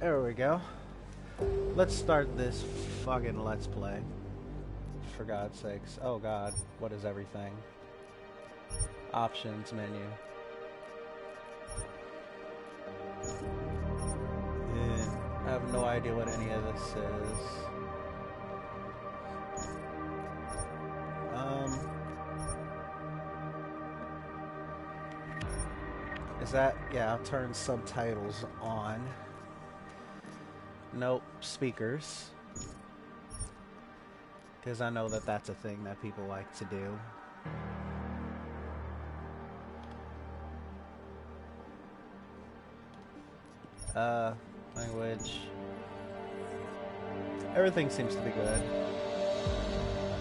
There we go. Let's start this fucking Let's Play. For God's sakes. Oh God, what is everything? Options menu. I have no idea what any of this is. Is that, yeah, I'll turn subtitles on. Nope, speakers. Because I know that that's a thing that people like to do. Language. Everything seems to be good.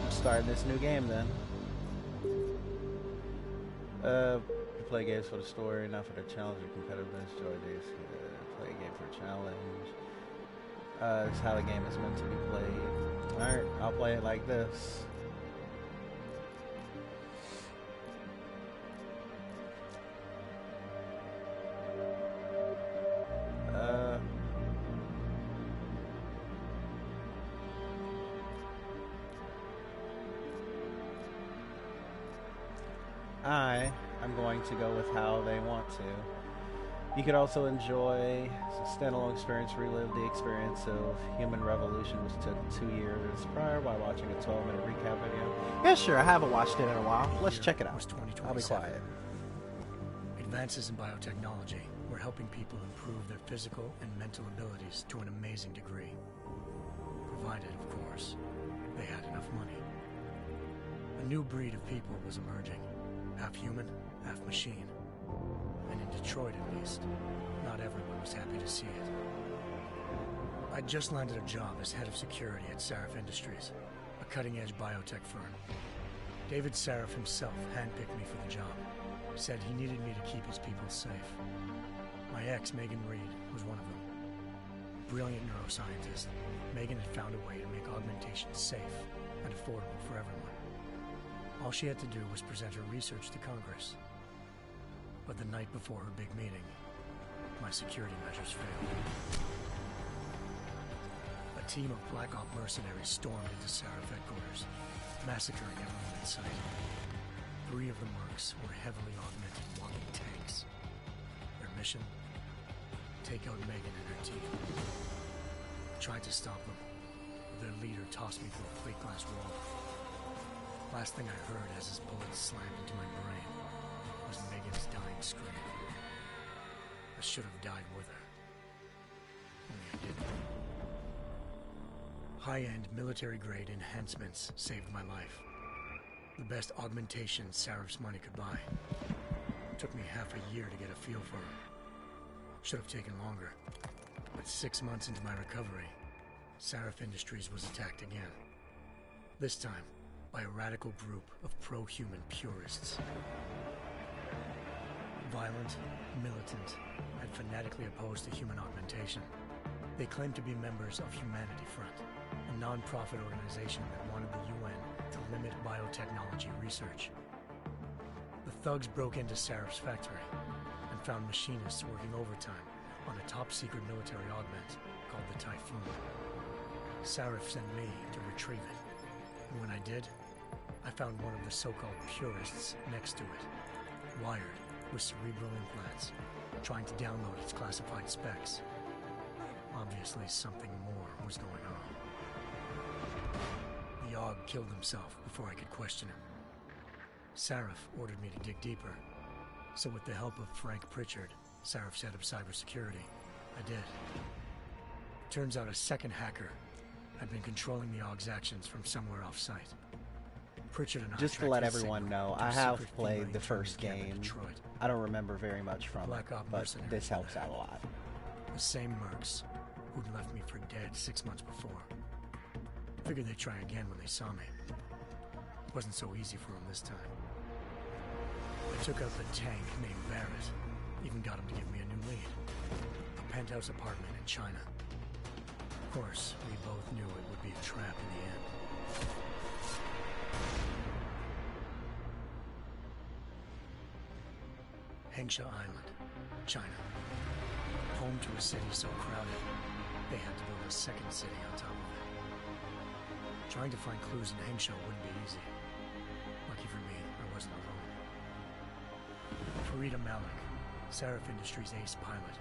I'm starting this new game then. You play games for the story, not for the challenge or competitiveness. Joy days. Play a game for a challenge. It's how the game is meant to be played. Alright, I'll play it like this. I'm going to go with how they want to. You could also enjoy a standalone experience, relive the experience of Human Revolution, which took 2 years prior, by watching a 12-minute recap video. Yeah, sure, I haven't watched it in a while. Let's check it out. I'll be quiet. Advances in biotechnology were helping people improve their physical and mental abilities to an amazing degree. Provided, of course, they had enough money. A new breed of people was emerging. Half human, half machine. And in Detroit, at least, not everyone was happy to see it. I'd just landed a job as head of security at Sarif Industries, a cutting-edge biotech firm. David Sarif himself handpicked me for the job, said he needed me to keep his people safe. My ex, Megan Reed, was one of them. Brilliant neuroscientist, Megan had found a way to make augmentation safe and affordable for everyone. All she had to do was present her research to Congress. But the night before her big meeting, my security measures failed. A team of Black Op mercenaries stormed into Sarif headquarters, massacring everyone in sight. 3 of the mercs were heavily augmented walking tanks. Their mission? Take out Megan and her team. I tried to stop them, but their leader tossed me through a plate glass wall. Last thing I heard as his bullets slammed into my brain was Megan's dying scream. I should have died with her. Only I didn't. High-end military-grade enhancements saved my life. The best augmentation Sarif's money could buy. It took me half a year to get a feel for her. Should have taken longer. But 6 months into my recovery, Sarif Industries was attacked again. This time, by a radical group of pro-human purists. Violent, militant, and fanatically opposed to human augmentation. They claimed to be members of Humanity Front, a non-profit organization that wanted the UN to limit biotechnology research. The thugs broke into Sarif's factory and found machinists working overtime on a top-secret military augment called the Typhoon. Sarif sent me to retrieve it, and when I did, I found one of the so-called purists next to it, wired with cerebral implants, trying to download its classified specs. Obviously, something more was going on. The Aug killed himself before I could question him. Sarif ordered me to dig deeper, so with the help of Frank Pritchard, Sarif's head of cybersecurity, I did. Turns out a second hacker had been controlling the Aug's actions from somewhere off-site. Pritchard and I just to let everyone know, I have played the first game. I don't remember very much from it, but this helps out a lot. The same mercs who'd left me for dead 6 months before. Figured they'd try again when they saw me. It wasn't so easy for them this time. I took out the tank named Barrett, even got him to give me a new lead. A penthouse apartment in China. Of course, we both knew it would be a trap in the end. Hengsha Island, China. Home to a city so crowded, they had to build a second city on top of it. Trying to find clues in Hengsha wouldn't be easy. Lucky for me, I wasn't alone. Farida Malik, Sarif Industries' ace pilot,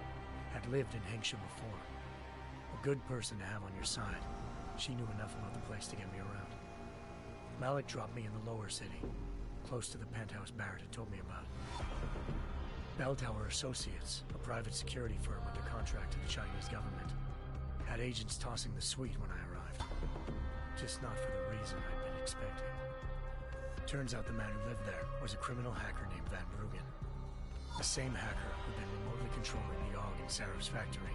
had lived in Hengsha before. A good person to have on your side. She knew enough about the place to get me around. Malik dropped me in the lower city, close to the penthouse Barrett had told me about. Bell Tower Associates, a private security firm under contract to the Chinese government, had agents tossing the suite when I arrived. Just not for the reason I'd been expecting. Turns out the man who lived there was a criminal hacker named Van Bruggen. The same hacker who'd been remotely controlling the AUG in Sarif's factory.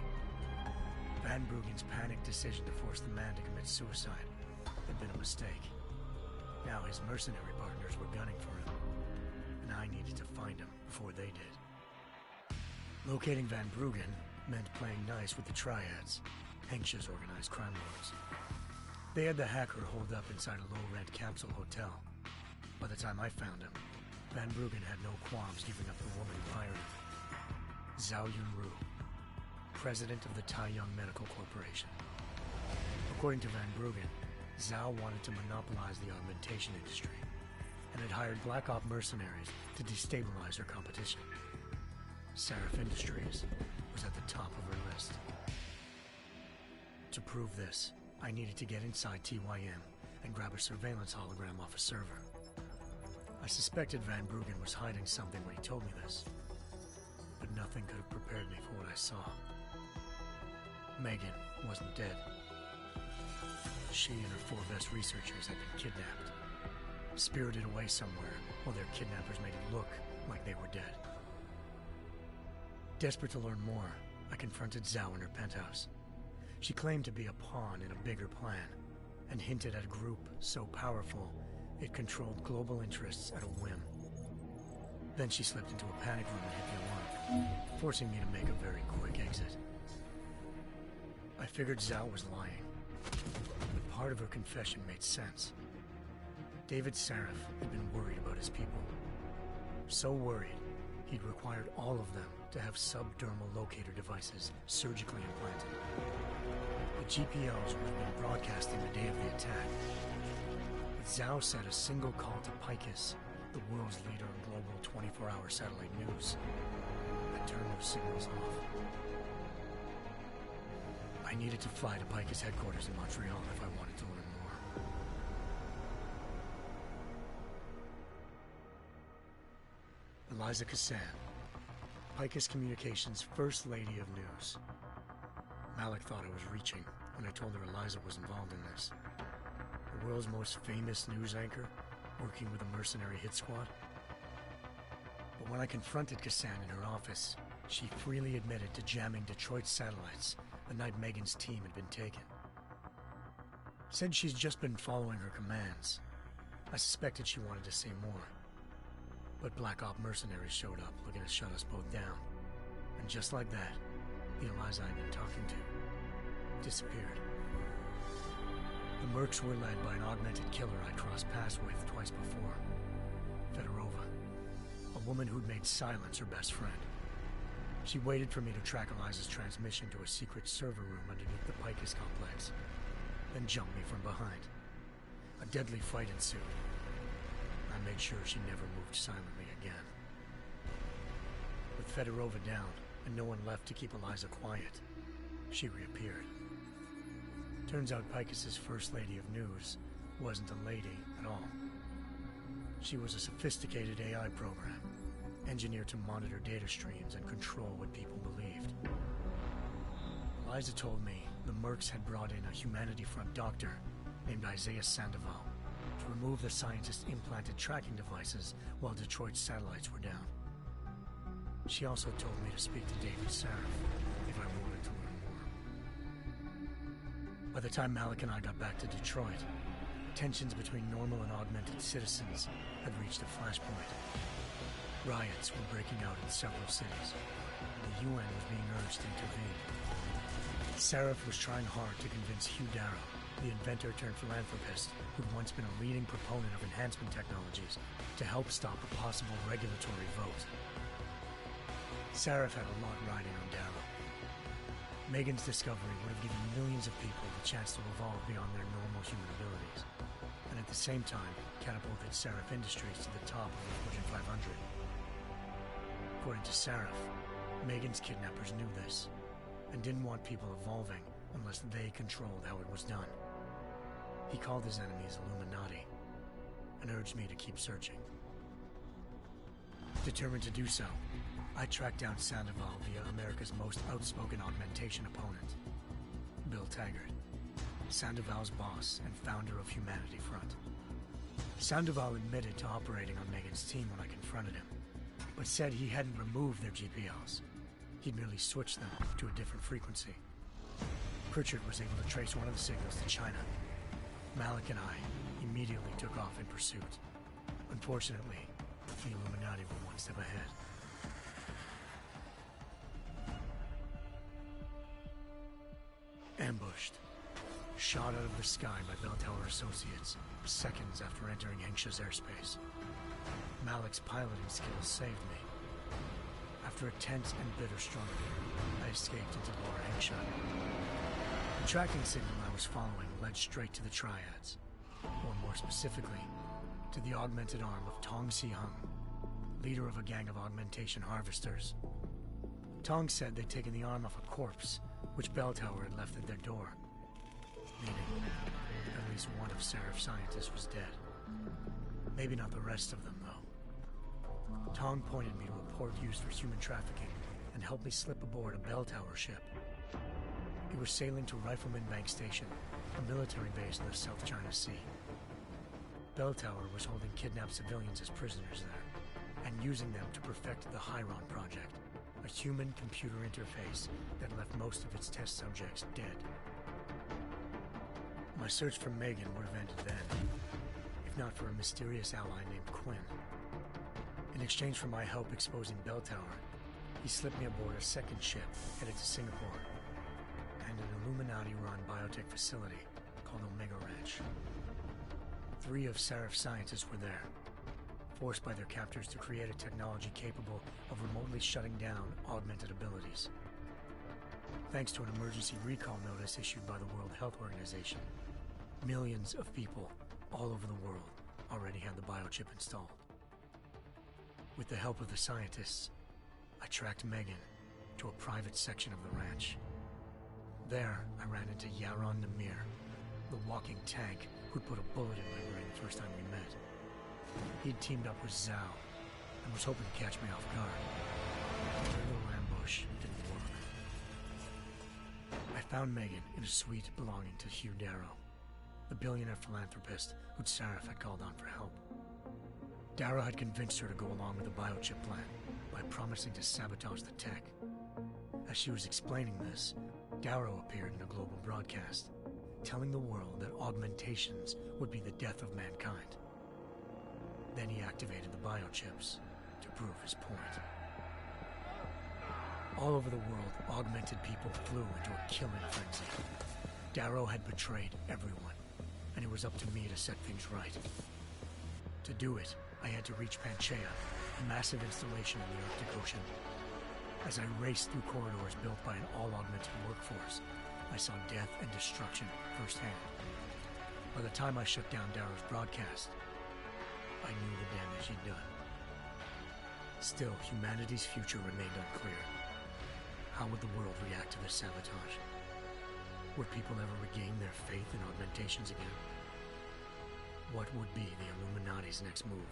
Van Bruggen's panicked decision to force the man to commit suicide had been a mistake. Now his mercenary partners were gunning for him, and I needed to find him before they did. Locating Van Bruggen meant playing nice with the Triads, Hengsha's organized crime lords. They had the hacker holed up inside a low-rent capsule hotel. By the time I found him, Van Bruggen had no qualms giving up the woman who hired him. Zhao Yunru, president of the Taiyang Medical Corporation. According to Van Bruggen, Zhao wanted to monopolize the augmentation industry and had hired Black Op mercenaries to destabilize her competition. Sarif Industries was at the top of her list. To prove this, I needed to get inside TYM and grab a surveillance hologram off a server. I suspected Van Bruggen was hiding something when he told me this, but nothing could have prepared me for what I saw. Megan wasn't dead. She and her 4 best researchers had been kidnapped, spirited away somewhere while their kidnappers made it look like they were dead. Desperate to learn more, I confronted Zhao in her penthouse. She claimed to be a pawn in a bigger plan, and hinted at a group so powerful it controlled global interests at a whim. Then she slipped into a panic room and hit the alarm, forcing me to make a very quick exit. I figured Zhao was lying, but part of her confession made sense. David Sarif had been worried about his people. So worried, he'd required all of them to have subdermal locator devices surgically implanted. The GPOs would have been broadcasting the day of the attack. But Zhao said a single call to Picus, the world's leader in global 24-hour satellite news, had turned those signals off. I needed to fly to Picus headquarters in Montreal if I wanted to learn more. Eliza Cassan, Picus Communications' First Lady of News. Malik thought I was reaching when I told her Eliza was involved in this. The world's most famous news anchor, working with a mercenary hit squad. But when I confronted Cassan in her office, she freely admitted to jamming Detroit's satellites the night Megan's team had been taken. Said she's just been following her commands. I suspected she wanted to say more. But Black Op mercenaries showed up looking to shut us both down. And just like that, the Eliza I'd been talking to disappeared. The mercs were led by an augmented killer I crossed paths with twice before. Fedorova, a woman who'd made silence her best friend. She waited for me to track Eliza's transmission to a secret server room underneath the Picus complex, then jumped me from behind. A deadly fight ensued. I made sure she never moved silently again. With Fedorova down and no one left to keep Eliza quiet, she reappeared. Turns out Picus's First Lady of News wasn't a lady at all. She was a sophisticated AI program, engineered to monitor data streams and control what people believed. Eliza told me the mercs had brought in a Humanity Front doctor named Isaiah Sandoval to remove the scientist's implanted tracking devices while Detroit's satellites were down. She also told me to speak to David Sarif if I wanted to learn more. By the time Malik and I got back to Detroit, tensions between normal and augmented citizens had reached a flashpoint. Riots were breaking out in several cities, and the UN was being urged to intervene. Sarif was trying hard to convince Hugh Darrow, the inventor turned philanthropist who'd once been a leading proponent of enhancement technologies, to help stop a possible regulatory vote. Sarif had a lot riding on Darrow. Megan's discovery would have given millions of people the chance to evolve beyond their normal human abilities, and at the same time catapulted Seraph Industries to the top of the Fortune 500. According to Seraph, Megan's kidnappers knew this, and didn't want people evolving unless they controlled how it was done. He called his enemies Illuminati, and urged me to keep searching. Determined to do so, I tracked down Sandoval via America's most outspoken augmentation opponent, Bill Taggart, Sandoval's boss and founder of Humanity Front. Sandoval admitted to operating on Megan's team when I confronted him, but said he hadn't removed their GPLs. He'd merely switched them to a different frequency. Pritchard was able to trace one of the signals to China. Malik and I immediately took off in pursuit. Unfortunately, the Illuminati were one step ahead. Ambushed. Shot out of the sky by Bell Tower Associates, seconds after entering Hengsha's airspace. Malik's piloting skills saved me. After a tense and bitter struggle, I escaped into Lower Hengsha. The tracking signal I was following led straight to the Triads, or more specifically, to the augmented arm of Tong Si-hung, leader of a gang of augmentation harvesters. Tong said they'd taken the arm off a corpse, which Bell Tower had left at their door, meaning at least one of Seraph's scientists was dead. Maybe not the rest of them, though. Tong pointed me to a port used for human trafficking and helped me slip aboard a Bell Tower ship. It was sailing to Rifleman Bank Station, a military base in the South China Sea. Bell Tower was holding kidnapped civilians as prisoners there, and using them to perfect the Hyron Project, a human-computer interface that left most of its test subjects dead. My search for Megan would have ended then, if not for a mysterious ally named Quinn. In exchange for my help exposing Bell Tower, he slipped me aboard a second ship headed to Singapore, and an Illuminati-run biotech facility called Omega Ranch. 3 of Seraph's scientists were there, forced by their captors to create a technology capable of remotely shutting down augmented abilities. Thanks to an emergency recall notice issued by the World Health Organization, millions of people all over the world already had the biochip installed. With the help of the scientists, I tracked Megan to a private section of the ranch. There, I ran into Yaron Namir, the walking tank who'd put a bullet in my brain the first time we met. He'd teamed up with Zhao and was hoping to catch me off guard. Their little ambush didn't work. I found Megan in a suite belonging to Hugh Darrow, the billionaire philanthropist who'd Seraph had called on for help. Darrow had convinced her to go along with the biochip plan by promising to sabotage the tech. As she was explaining this, Darrow appeared in a global broadcast, telling the world that augmentations would be the death of mankind. Then he activated the biochips to prove his point. All over the world, augmented people flew into a killing frenzy. Darrow had betrayed everyone, and it was up to me to set things right. To do it, I had to reach Panchaea, a massive installation in the Arctic Ocean. As I raced through corridors built by an all-augmented workforce, I saw death and destruction firsthand. By the time I shut down Darrow's broadcast, I knew the damage he'd done. Still, humanity's future remained unclear. How would the world react to this sabotage? Would people ever regain their faith in augmentations again? What would be the Illuminati's next move?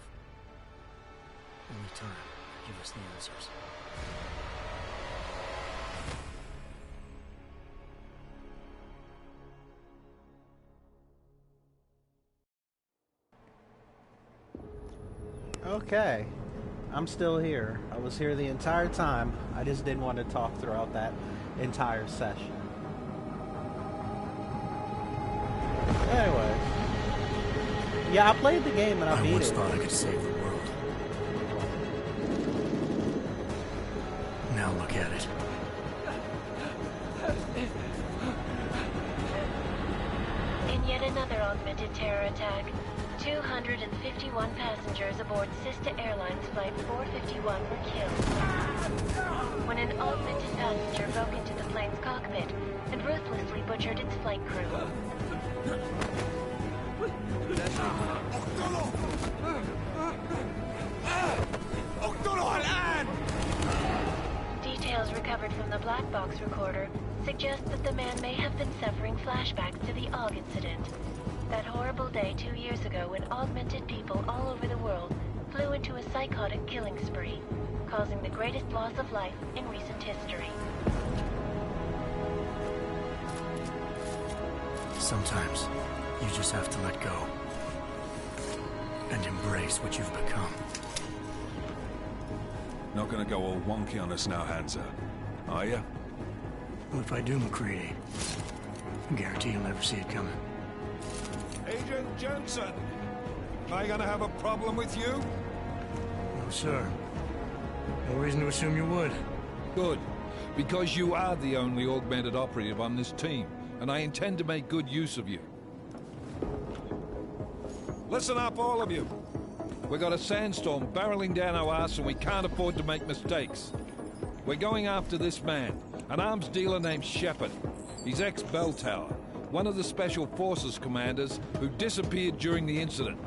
Only time will give us the answers. Okay, I'm still here. I was here the entire time. I just didn't want to talk throughout that entire session. Anyway, yeah, I played the game and I beat it. I once thought I could save the world. Now look at it. In yet another augmented terror attack, 251 passengers aboard Sister Airlines Flight 451 were killed. When an augmented passenger broke into the plane's cockpit, butchered its flight crew. Details recovered from the black box recorder suggest that the man may have been suffering flashbacks to the Og incident. That horrible day 2 years ago when augmented people all over the world flew into a psychotic killing spree, causing the greatest loss of life in recent history. Sometimes, you just have to let go. And embrace what you've become. Not gonna go all wonky on us now, Hansa, are you? Well, if I do, McCready, I guarantee you'll never see it coming. Agent Jensen! Am I gonna have a problem with you? No, sir. No reason to assume you would. Good. Because you are the only augmented operative on this team, and I intend to make good use of you. Listen up, all of you. We got a sandstorm barreling down our arse and we can't afford to make mistakes. We're going after this man, an arms dealer named Shepard. He's ex-Bell Tower, one of the Special Forces commanders who disappeared during the incident.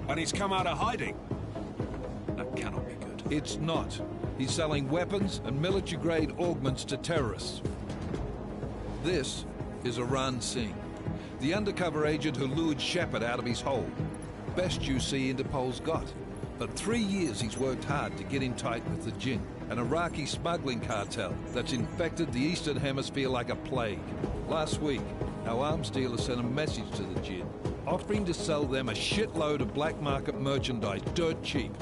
And he's come out of hiding. That cannot be good. It's not. He's selling weapons and military-grade augments to terrorists. This is Aran Singh, the undercover agent who lured Shepard out of his hole. Best you see Interpol's got. For 3 years he's worked hard to get in tight with the Jinn, an Iraqi smuggling cartel that's infected the Eastern Hemisphere like a plague. Last week, our arms dealer sent a message to the Jinn, offering to sell them a shitload of black market merchandise dirt cheap.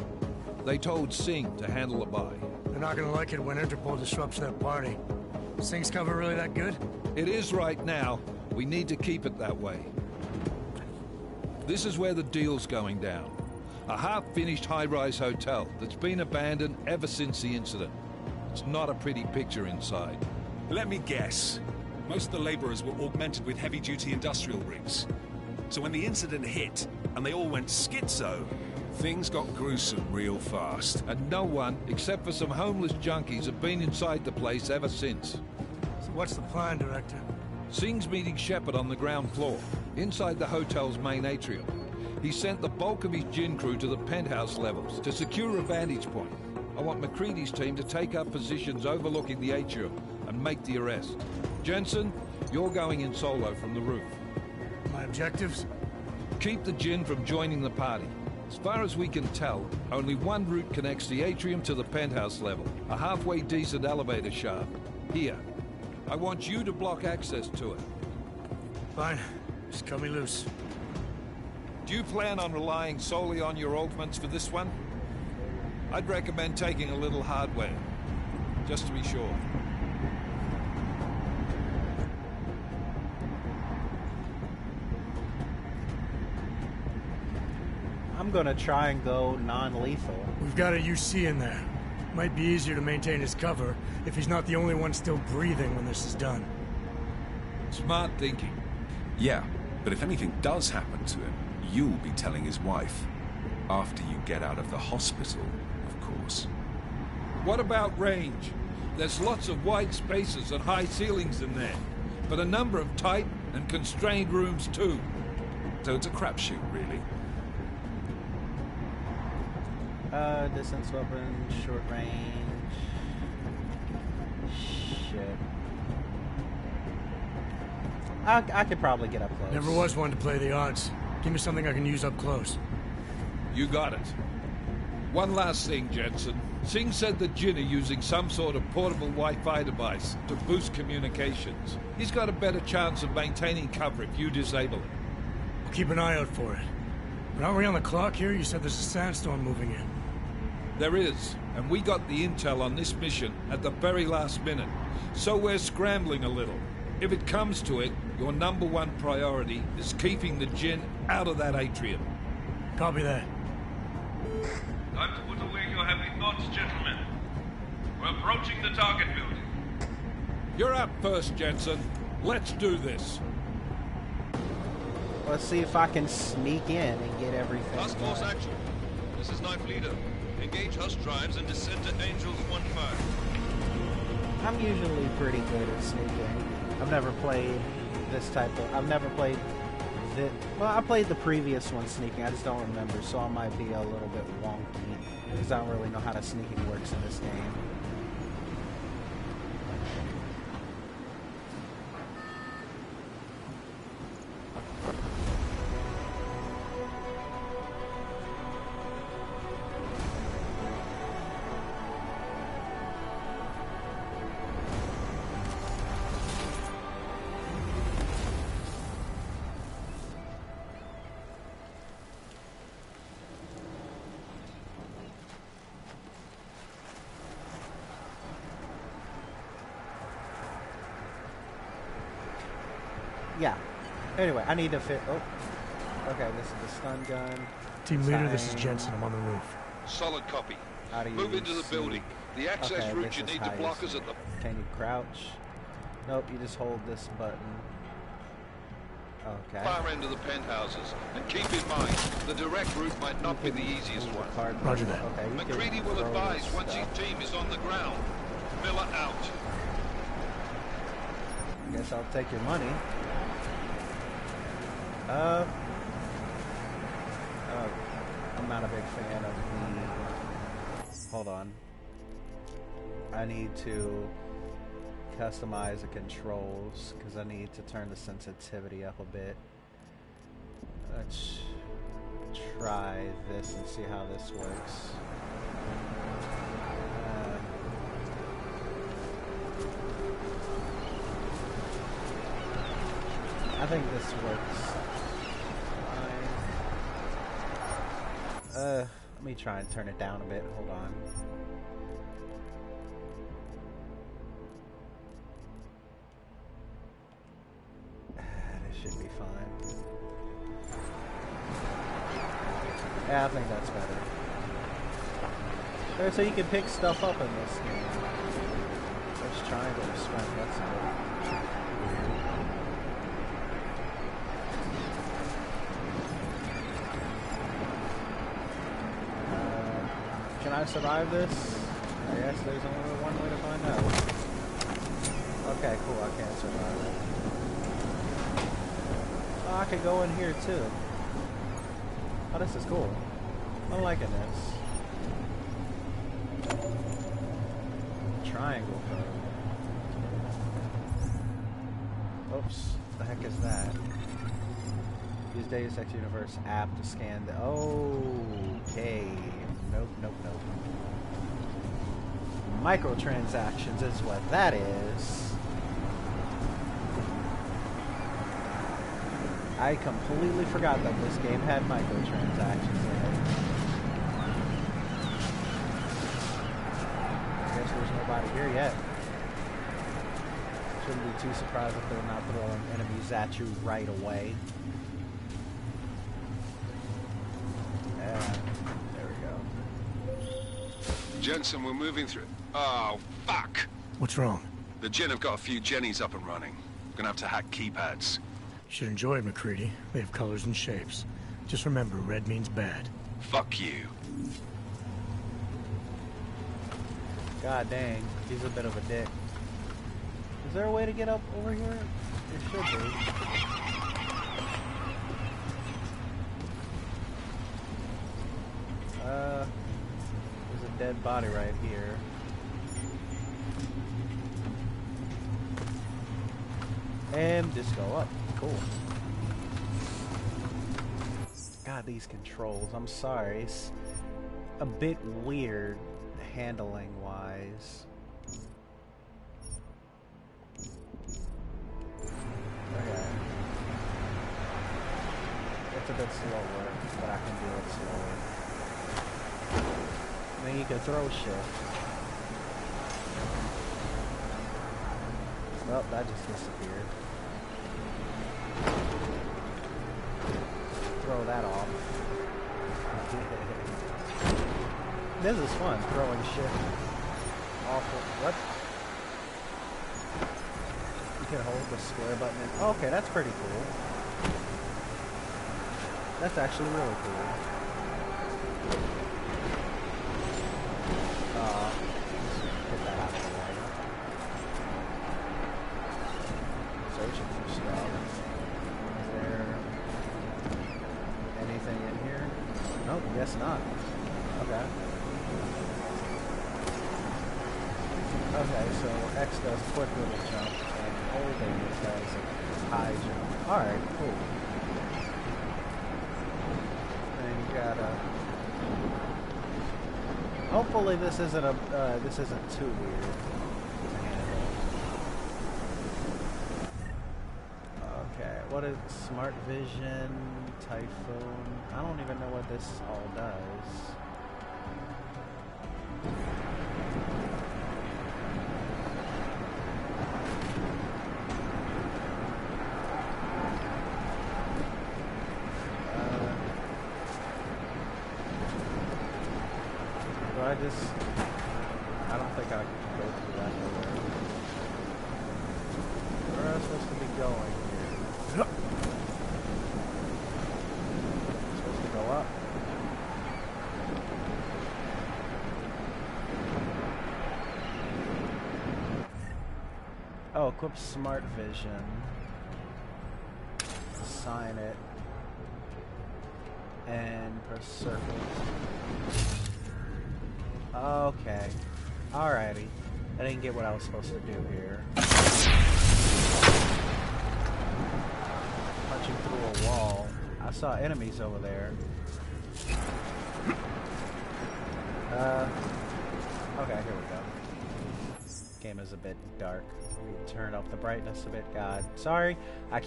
They told Singh to handle the buy. They're not gonna like it when Interpol disrupts their party. Singh's cover really that good? It is right now. We need to keep it that way. This is where the deal's going down. A half-finished high-rise hotel that's been abandoned ever since the incident. It's not a pretty picture inside. Let me guess. Most of the laborers were augmented with heavy-duty industrial rigs. So when the incident hit, and they all went schizo, things got gruesome real fast. And no one, except for some homeless junkies, have been inside the place ever since. So what's the plan, Director? Singh's meeting Shepard on the ground floor, inside the hotel's main atrium. He sent the bulk of his Jinn crew to the penthouse levels to secure a vantage point. I want McCready's team to take up positions overlooking the atrium and make the arrest. Jensen, you're going in solo from the roof. My objectives? Keep the Jinn from joining the party. As far as we can tell, only one route connects the atrium to the penthouse level, a halfway decent elevator shaft. Here. I want you to block access to it. Fine. Just cut me loose. Do you plan on relying solely on your augments for this one? I'd recommend taking a little hardware, just to be sure. I'm gonna try and go non-lethal. We've got a UC in there. Might be easier to maintain his cover if he's not the only one still breathing when this is done. Smart thinking. Yeah, but if anything does happen to him, you'll be telling his wife. After you get out of the hospital, of course. What about range? There's lots of wide spaces and high ceilings in there, but a number of tight and constrained rooms too. So it's a crapshoot, really. Distance weapon, short range. Shit. I could probably get up close. Never was one to play the odds. Give me something I can use up close. You got it. One last thing, Jensen. Singh said the Jinn are using some sort of portable Wi-Fi device to boost communications. He's got a better chance of maintaining cover if you disable it. I'll keep an eye out for it. But aren't we on the clock here? You said there's a sandstorm moving in. There is, and we got the intel on this mission at the very last minute. So we're scrambling a little. If it comes to it, your #1 priority is keeping the Jinn out of that atrium. Copy that. Time to put away your heavy thoughts, gentlemen. We're approaching the target building. You're up first, Jensen. Let's do this. Let's see if I can sneak in and get everything Task Force done. action. This is Knife Leader. Engage Hush drives and descend to Angels 1-5. I'm usually pretty good at sneaking. I've never played this type of... I've never played... Well, I played the previous one, sneaking. I just don't remember, so I might be a little bit wonky. Because I don't really know how the sneaking works in this game. Yeah. Anyway, I need to fit... Oh. Okay, this is the stun gun. Team leader, this is Jensen. I'm on the roof. Solid copy. How do you Move into the sneak? building. The access Okay, route this you is need how to you block us sneak. at the... Can you crouch? Nope, you just hold this button. Okay. far end of the penthouses. And keep in mind, the direct route might not be the easiest one. Roger that. Okay, you McCready can will throw advise this once his stuff. team is on the ground. Miller out. Guess I'll take your money. I'm not a big fan of the... Hold on. I need to customize the controls because I need to turn the sensitivity up a bit. Let's try this and see how this works. I think this works fine. Let me try and turn it down a bit. Hold on. This should be fine. Yeah, I think that's better. There, so you can pick stuff up in this game. There's triangle strength. That's good. Can I survive this? I guess there's only one way to find out. Okay, cool, I can't survive it. Oh, I could go in here too. Oh, this is cool. I'm liking this. Triangle code. Oops, the heck is that? Use Deus Ex Universe app to scan the... Okay. Nope, nope, nope. Microtransactions is what that is. I completely forgot that this game had microtransactions in it. I guess there's nobody here yet. Shouldn't be too surprised if they're not throwing enemies at you right away. Jensen, we're moving through... Oh, fuck! What's wrong? The Jinn have got a few Jennies up and running. We're gonna have to hack keypads. You should enjoy it, McCready. They have colors and shapes. Just remember, red means bad. Fuck you. God dang, he's a bit of a dick. Is there a way to get up over here? There should be. There's a dead body right here. And just go up. Cool. God, these controls. I'm sorry. It's a bit weird handling wise. Okay. It's a bit slower, but I can do it slower. Then you can throw shit. Well, that just disappeared. Throw that off. This is fun, throwing shit off of, what? You can hold the square button and, oh, okay, that's pretty cool. That's actually really cool. Get that out of the way. Searching for stuff. Guess not. Okay. Okay, so X does a quick little jump, and holding does a high jump. Alright, cool. Then you gotta... Hopefully this isn't too weird to handle. Okay, what is Smart Vision, Typhoon? I don't even know what this all does. I don't think I can go through that nowhere. Where am I supposed to be going here? I'm supposed to go up. Oh, equip Smart Vision. Assign it. And press circle. Okay. Alrighty. I didn't get what I was supposed to do here. Punching through a wall. I saw enemies over there. Okay, here we go. Game is a bit dark. Turn up the brightness a bit. God. Sorry. I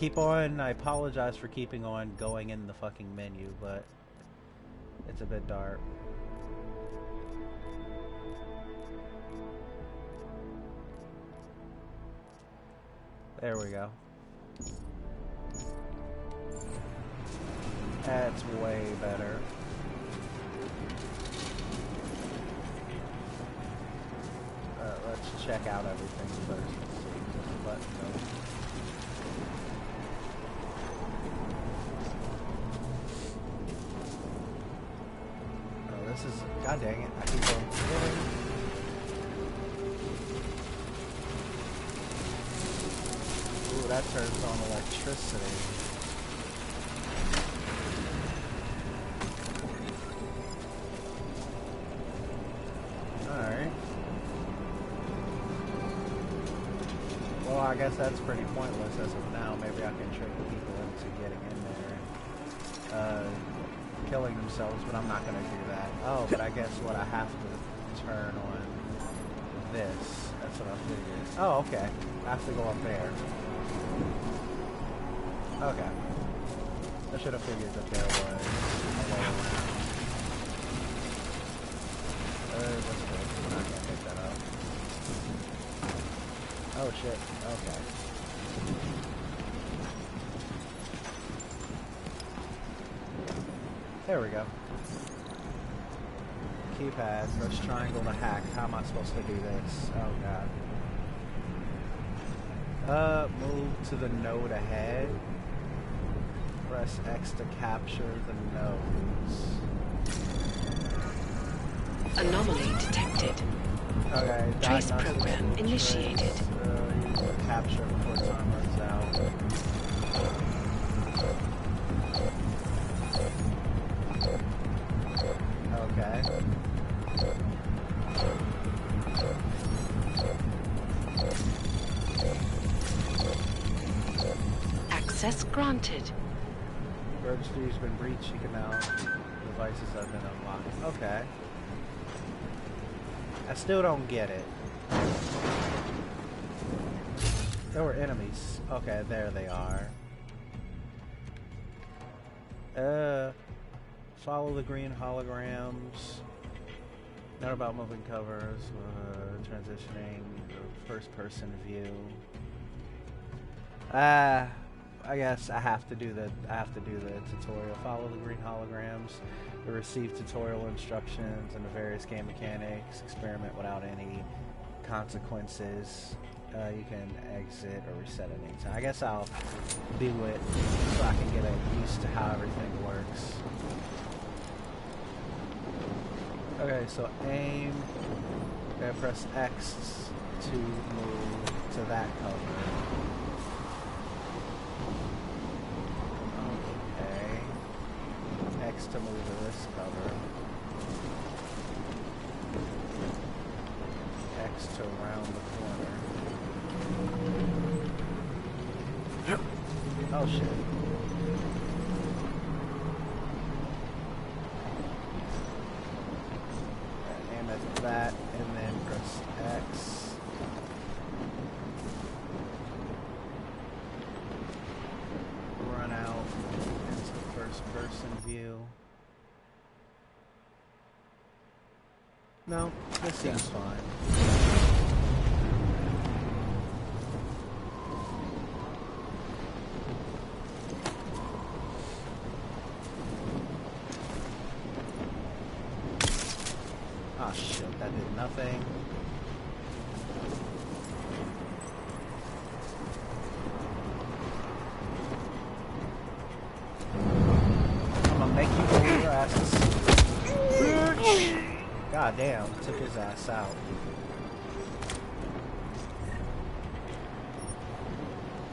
apologize for keeping on going in the fucking menu, but it's a bit dark. There we go. That's way better. Let's check out everything first. Let's see what the button does. Oh, this is... God dang it. I keep going forward. Ooh, that turns on electricity. Alright. Well, I guess that's pretty pointless as of now. Maybe I can trick people into getting in there and killing themselves, but I'm not going to do that. Oh, but I guess what I have to turn on this. That's what I figured. Oh, okay. I have to go up there. Okay. I should have figured that there was a way around. That's good. We're not gonna pick that up. Oh shit. Okay. There we go. Keypad. Press triangle to hack. How am I supposed to do this? Oh god. Move to the node ahead. Press X to capture the nodes. Anomaly detected. Okay. Trace program initiated. Use the capture before time runs out. Okay. Access granted. Registry's been breached. You can now... Devices have been unlocked. Okay. I still don't get it. There were enemies. Okay, there they are. Follow the green holograms. Not about moving covers. Transitioning. First person view. I guess I have to do the tutorial. Follow the green holograms to receive tutorial instructions and the various game mechanics. Experiment without any consequences. You can exit or reset at any time. I guess I'll do it so I can get used to how everything works. Okay, so aim. Okay, press X to move to that cover. X X to move to this cover. X to round the corner. Oh shit. Aim at that and then press X. Run out into first person view. No, this seems fine. Ah, shit, that did nothing. I'm gonna make you go your asses. God damn, took his ass out.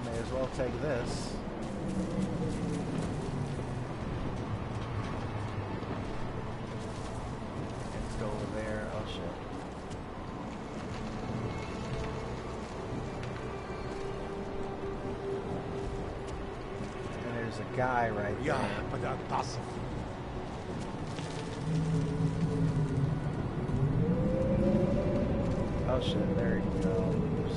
May as well take this. Let's go over there. Oh shit. And there's a guy right there. Oh shit, there he goes.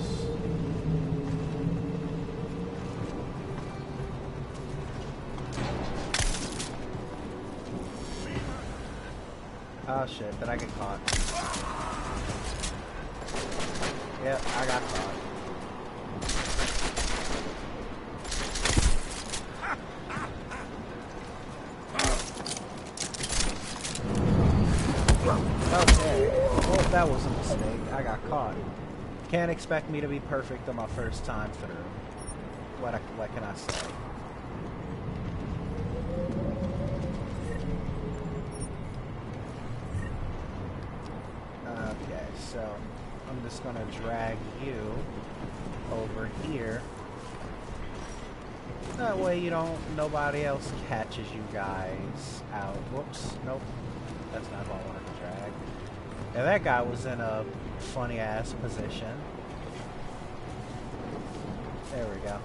Oh shit, did I get caught? Yep, I got caught. Okay, well that was a mistake. I got caught. Can't expect me to be perfect on my first time through. What can I say? Okay, so I'm just gonna drag you over here. That way nobody else catches you guys out. Whoops, nope. That's not what I wanted to drag. Yeah, that guy was in a funny ass position. There we go.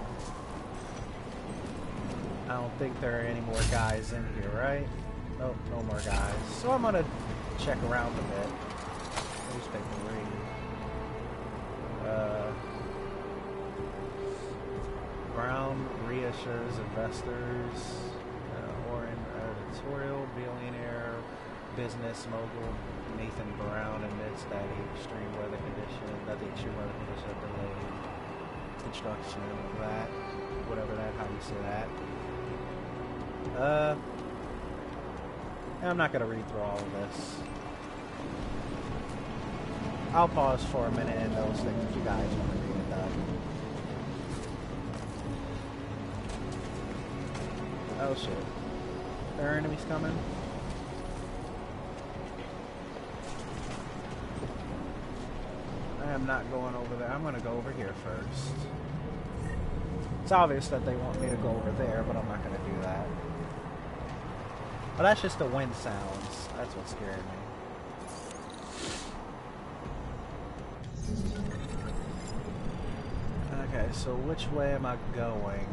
I don't think there are any more guys in here, right? Nope, no more guys. So I'm gonna check around a bit. Newspaper read. Brown reassures investors. Orin editorial billionaire business mogul Nathan Brown admits that the extreme weather condition delayed construction of that, whatever that, how you say that. I'm not gonna read through all of this. I'll pause for a minute and those things if you guys want to read it up. Oh shit. There are enemies coming? I am not going over there. I'm gonna go over here first. It's obvious that they want me to go over there, but I'm not gonna do that. But that's just the wind sounds. That's what scared me. Okay, so which way am I going?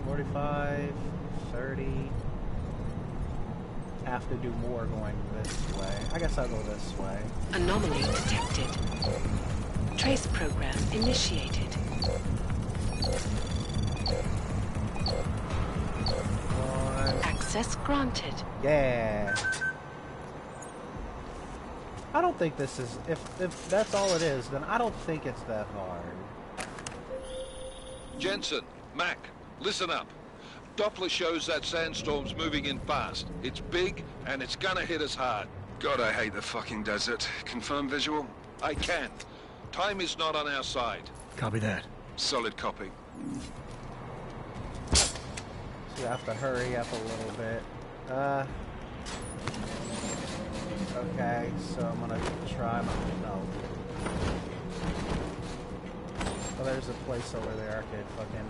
45, 30. Have to do more going this way. I guess I'll go this way. Anomaly detected. Trace program initiated. Access granted. Yeah. I don't think this is... If that's all it is, then I don't think it's that hard. Jensen, Mac, listen up. Doppler shows that sandstorm's moving in fast. It's big, and it's gonna hit us hard. God, I hate the fucking desert. Confirm visual? I can't. Time is not on our side. Copy that. Solid copy. So you have to hurry up a little bit. Okay, so I'm gonna try my... No. Oh, there's a place over there I could fucking,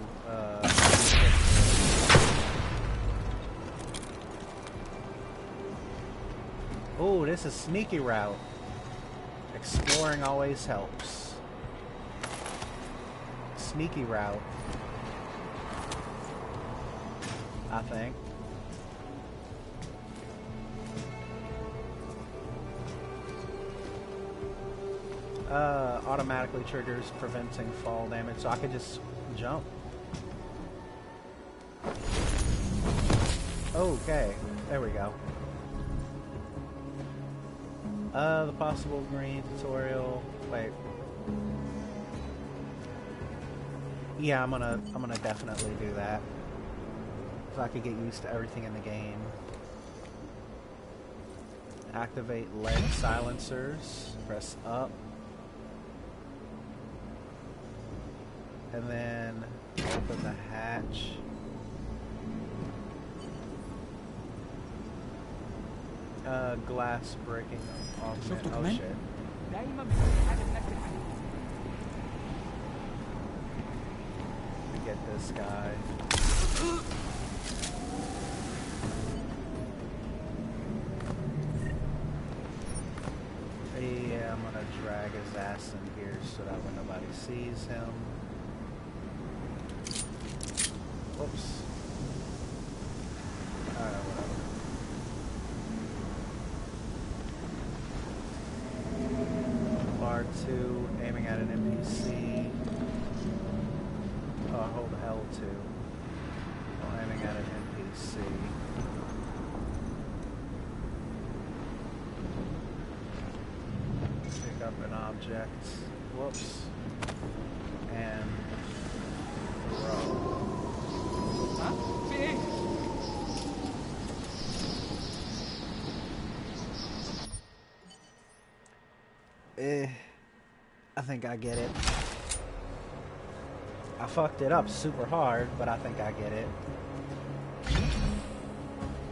oh, this is sneaky route. Exploring always helps. Sneaky route. I think. Automatically triggers preventing fall damage, so I could just jump. Okay, there we go. The possible green tutorial. Wait. Yeah, I'm gonna definitely do that. So I could get used to everything in the game. Activate leg silencers. Press up. And then open the hatch. Glass breaking augment. Oh shit. Let me get this guy. Yeah, I'm gonna drag his ass in here so that when nobody sees him. Whoops. Whatever. R2, aiming at an NPC. Oh, hold L2. Oh, aiming at an NPC. Pick up an object. Whoops. And throw. I think I get it. I fucked it up super hard, but I think I get it.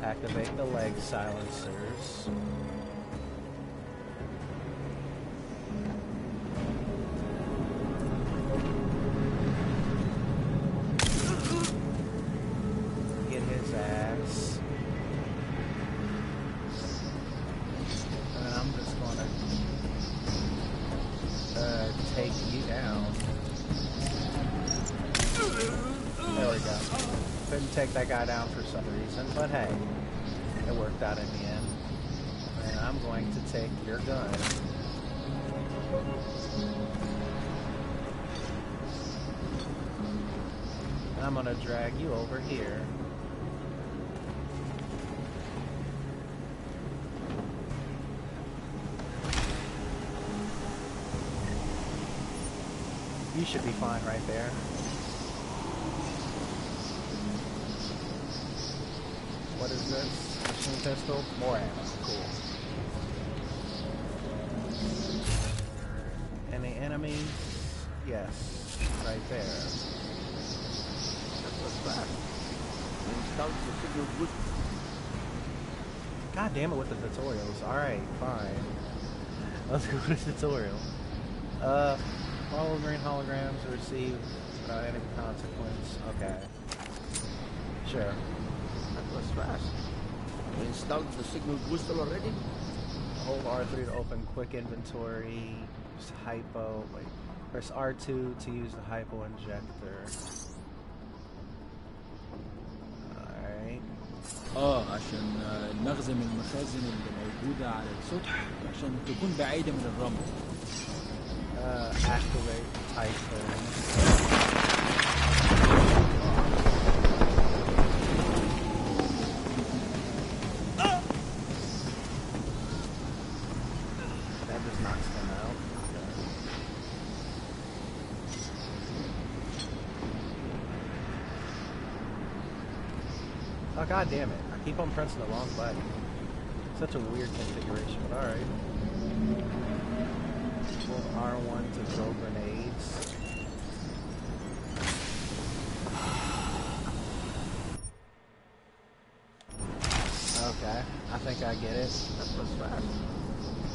Activate the leg silencers. Get his ass. And then I'm just gonna take you down. There we go. Couldn't take that guy down for some reason, but hey, it worked out in the end. And I'm going to take your gun. And I'm gonna drag you over here. You should be fine right there. What is this? Machine pistol? More ammo. Cool. Any enemies? Yes. Right there. God damn it with the tutorials. Alright, fine. Let's go with the tutorial. Follow green holograms are received without any consequence. Okay. Sure. That was fast. You installed the signal booster already? Hold R3 to open quick inventory. Use hypo. Wait. Press R2 to use the hypo injector. Alright. عشان نخزن المخازن اللي موجودة على السطح عشان تكون بعيدة من الرمل. Activate hypo. That just knocks them out. Oh god damn it. I keep on pressing the wrong button. Such a weird configuration, but alright. R1 to throw grenades. Okay, I think I get it. That was fast.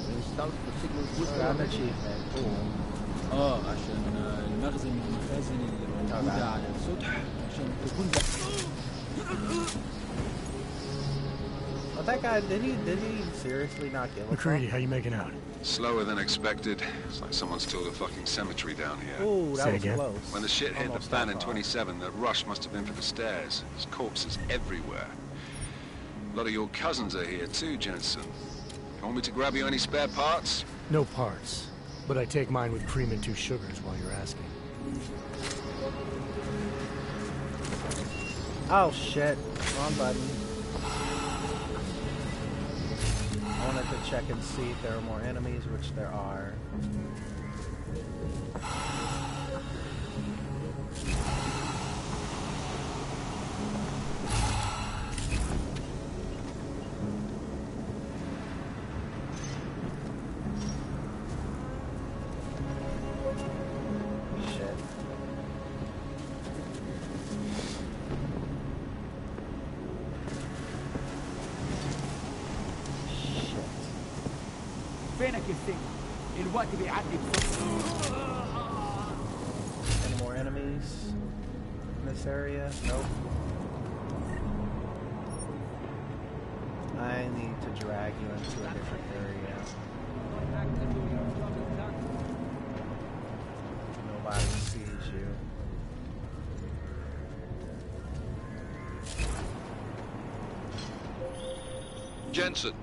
You installed the signal booster Got an already? achievement. Cool. عشان النغزة من المخازن اللي موجودة على السطح عشان تكون But that guy, did he seriously not kill him? McCready, how you making out? Slower than expected. It's like someone's tilled a fucking cemetery down here. Ooh, that Say was again? close. When the shit hit Almost the fan that in far. 27, the rush must have been for the stairs. There's corpses everywhere. A lot of your cousins are here too, Jensen. You want me to grab you any spare parts? No parts. But I take mine with cream and 2 sugars while you're asking. Oh shit, wrong button. I wanted to check and see if there are more enemies, which there are. Shit. فينك يا سيد؟ الوقت بيعدي بسرعة. Any more enemies in this area? Nope. I need to drag you into a different area. Nobody sees you. Jensen,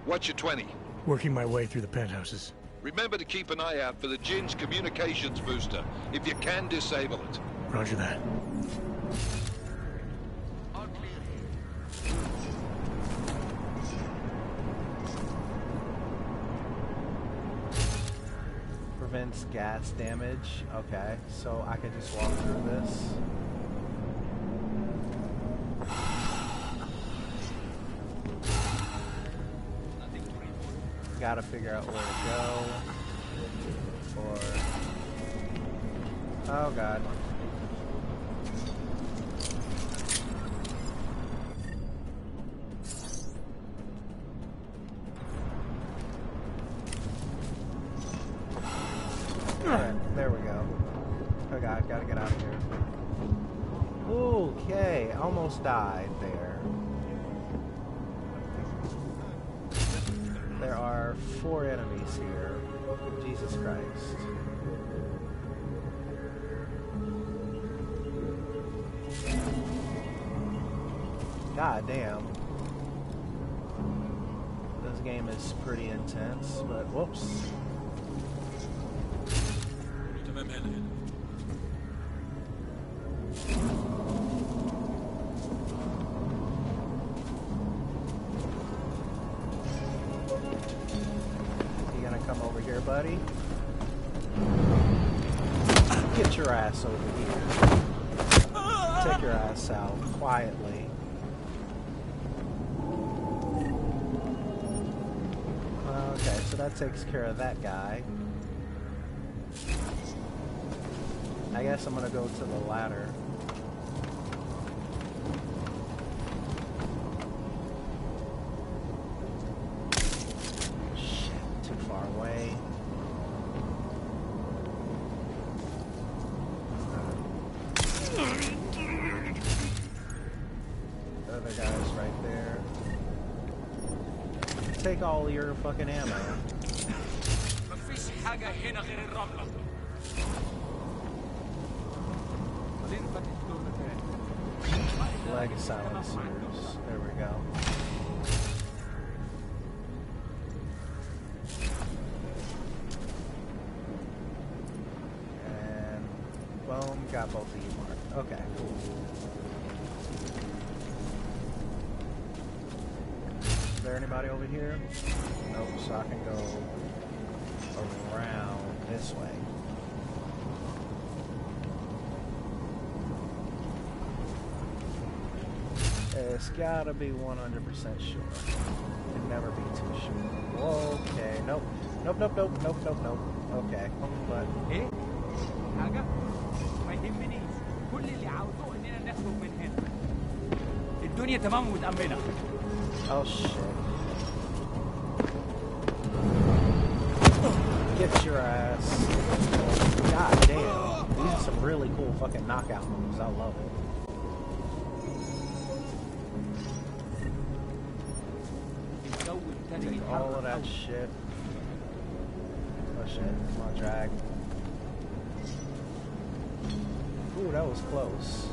what's your 20? Working my way through the penthouses. Remember to keep an eye out for the Jin's communications booster. If you can, disable it. Roger that. Prevents gas damage. Okay, so I can just walk through this. Gotta figure out where to go. Or... oh god. Alright, there we go. Oh god, gotta get out of here. Okay, almost died there. There are 4 enemies here. Jesus Christ. God damn. This game is pretty intense, but whoops. Come over here, buddy. Get your ass over here. Take your ass out quietly. Okay, so that takes care of that guy. I guess I'm gonna go to the ladder. Take all your fucking ammo. Leg silencers. There we go. And boom, got both of you marked. Okay, cool. Is there anybody over here? Nope, so I can go around this way. It's gotta be 100% sure. Can never be too sure. Okay, nope. Nope. Okay, but... ايه؟ حاجة؟ ما يهمنيش. كل اللي عاوزوه اننا نخرج من هنا. الدنيا تمام ومتأمنة. Oh shit. Get your ass. God damn. These really cool fucking knockout moves. I love it. Take all of that shit. Oh shit, come on, drag. Ooh, that was close.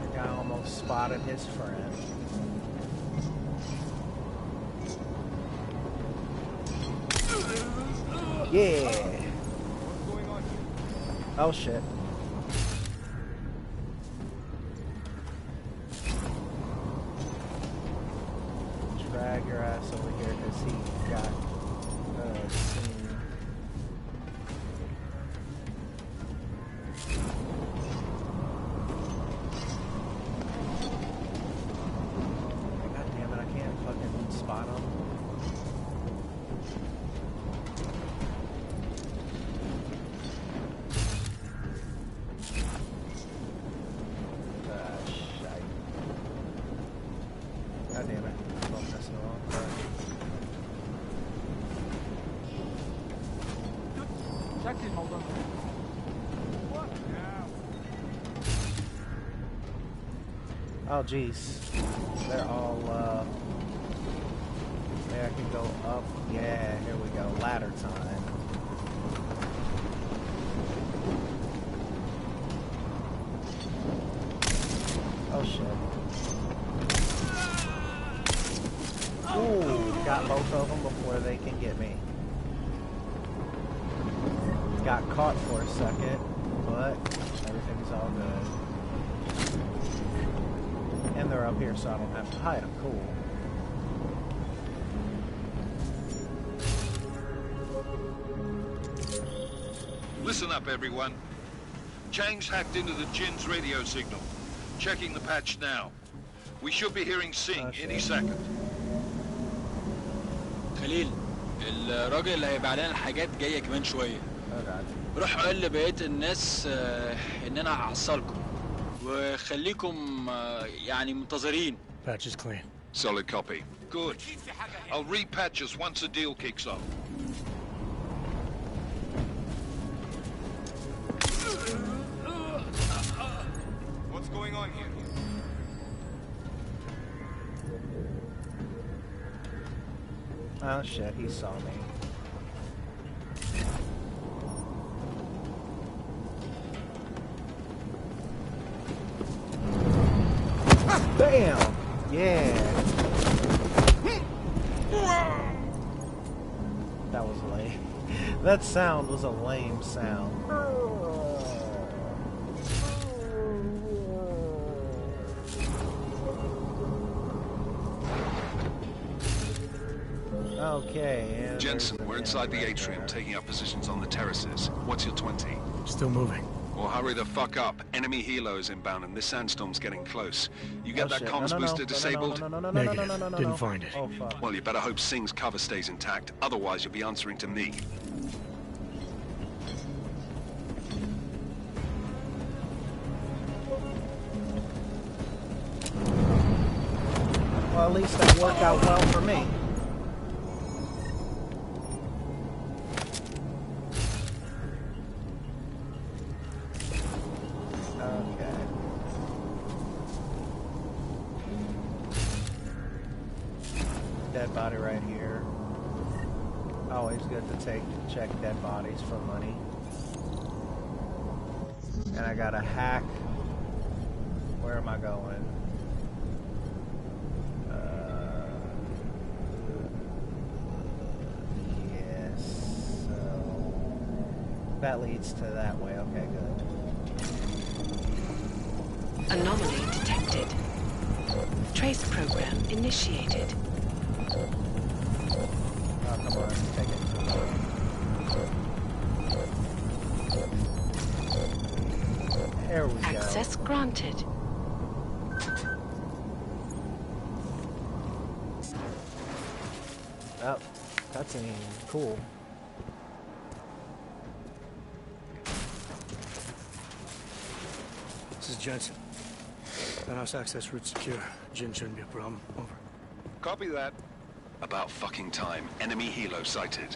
The guy almost spotted his friend. Yeah. Oh shit. Drag your ass over here because he got seen. God damn it, I can't fucking spot him. God damn it. I'm pressing the wrong button. Oh jeez. They're all maybe I can go up. Yeah, here we go. Ladder time. Oh shit. Ooh, got both of them before they can get me. Got caught for a second, but everything's all good. And they're up here, so I don't have to hide them. Cool. Listen up, everyone. Chang's hacked into the Jin's radio signal. Checking the patch now. We should be hearing Singh any second. خليل الراجل اللي هيبيع لنا الحاجات جايه كمان شويه. روح قال لبقيه الناس ان انا هحصلكم وخليكم يعني منتظرين. Patch is clean. Solid copy. Good. I'll repatch us once the deal kicks off. What's going on here? Oh shit, he saw me. Bam! Yeah! That was lame. That sound was a lame sound. Okay. Jensen, we're inside the atrium, taking up positions on the terraces. What's your 20? Still moving. Well, hurry the fuck up. Enemy helo is inbound and this sandstorm's getting close. You get that comms booster disabled? Negative. Didn't find it. Oh, fuck. Well, you better hope Singh's cover stays intact. Otherwise, you'll be answering to me. Well, at least that worked out well for me. Dead body right here. Always good to check dead bodies for money. And I got a hack. Where am I going? Yes. So that leads to that way. Okay, good. Anomaly detected. Trace program initiated. Oh, come on, take it. There we go. Access granted. Oh, cutscene. Cool. This is Jensen. Penthouse access route secure. Jin shouldn't be a problem. Over. Copy that. About fucking time. Enemy helo sighted.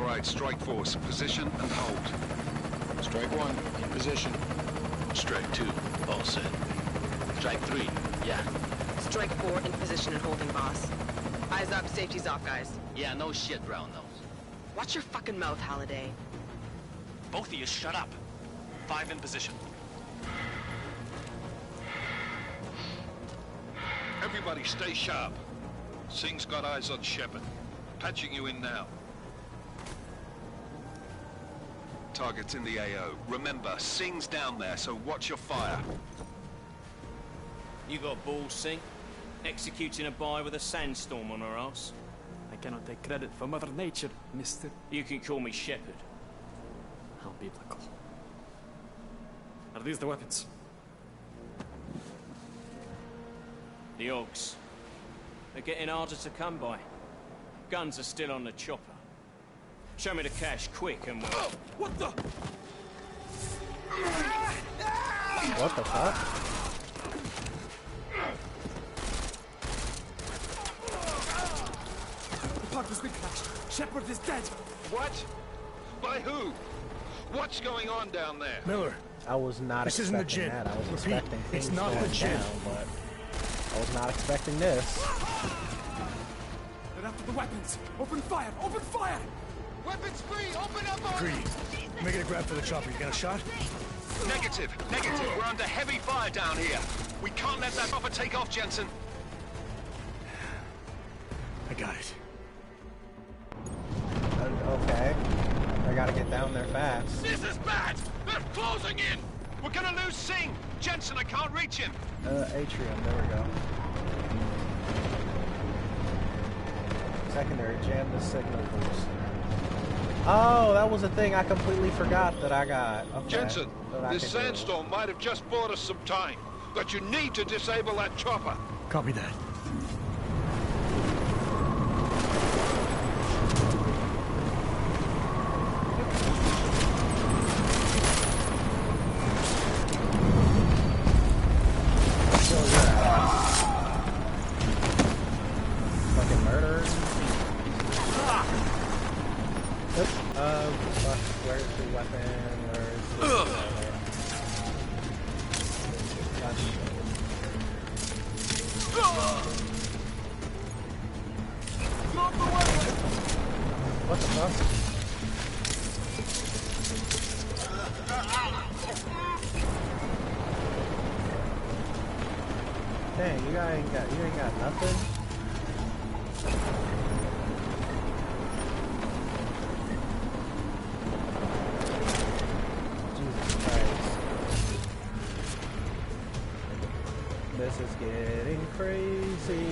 right, strike force. Position and hold. Strike 1, in position. Strike 2, all set. Strike 3, yeah. Strike 4, in position and holding, boss. Eyes up, safety's off, guys. Yeah, no shit, brown nose. Watch your fucking mouth, Halliday. Both of you shut up. 5 in position. Everybody stay sharp. Singh's got eyes on Shepard. Patching you in now. Target's in the AO. Remember, Singh's down there, so watch your fire. You got balls, Singh? Executing a buy with a sandstorm on her ass? I cannot take credit for Mother Nature, mister. You can call me Shepard. How biblical. Are these the weapons? The Augs. They're getting harder to come by. Guns are still on the chopper. Show me the cash, quick, and we'll... Oh, what the? What the fuck? The park has been crashed. Shepard is dead. What? By who? What's going on down there? Miller. I was not this expecting isn't the gym. that. I was Repeat, expecting things it's not going the gym. down, but I was not expecting this. They're after the weapons. Open fire! Open fire! Weapons free! Open up on Greedy. Making a grab for the chopper. You got a shot? Negative. Negative. We're under heavy fire down here. We can't let that chopper take off, Jensen. I got it. Okay. I gotta get down there fast. This is bad! They're closing in! We're gonna lose Singh! Jensen, I can't reach him! Atrium, there we go. Secondary, jam the signal boost. Oh, that was a thing I completely forgot that I got. Okay. Jensen, this sandstorm might have just bought us some time, but you need to disable that chopper. Copy that. Fucking murder. Where's the weapon? Where's the What the fuck? Dang, you ain't got nothing? This is getting crazy.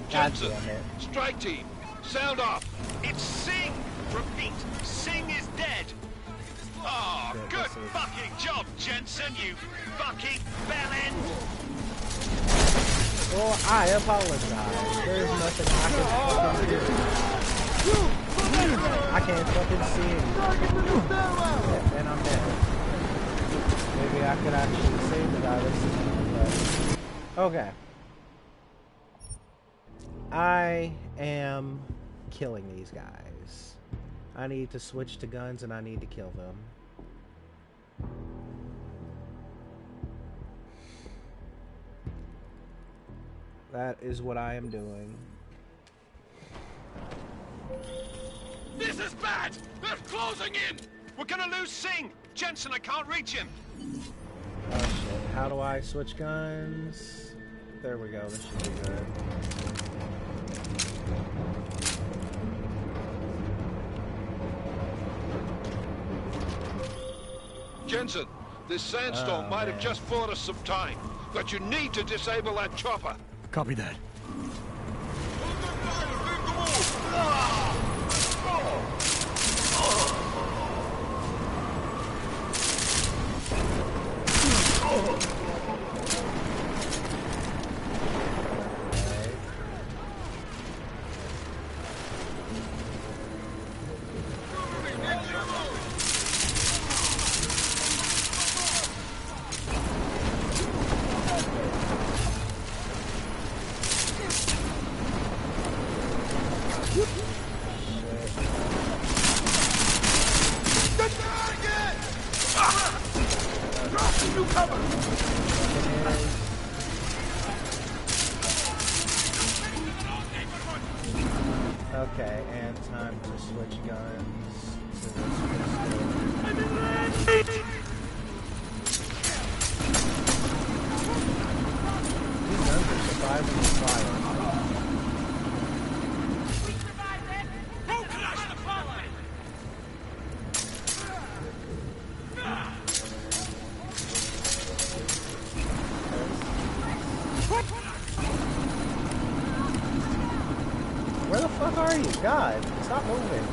Jensen, strike team, sound off. It's Singh! Repeat, Singh is dead! Oh, good fucking job, Jensen, you fucking bellend! Well, I apologize. There's nothing I can fucking do. I can't fucking see anything. And I'm dead. Maybe I could actually save the guy that's in it, but... Okay. I am killing these guys. I need to switch to guns and I need to kill them. That is what I am doing. This is bad! They're closing in! We're gonna lose Singh! Jensen, I can't reach him! Oh shit. How do I switch guns? There we go. This should be good. Jensen, this sandstorm might have just bought us some time, but you need to disable that chopper. Copy that. Okay, and time to switch guns to this pistol. These guns are surviving the fire. Where the fuck are you? God, stop moving.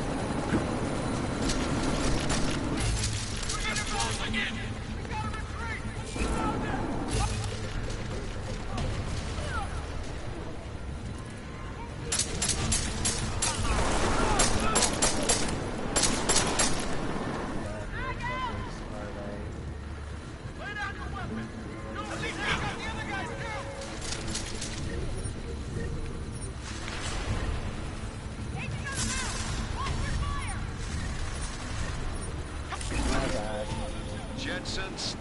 Jensen's.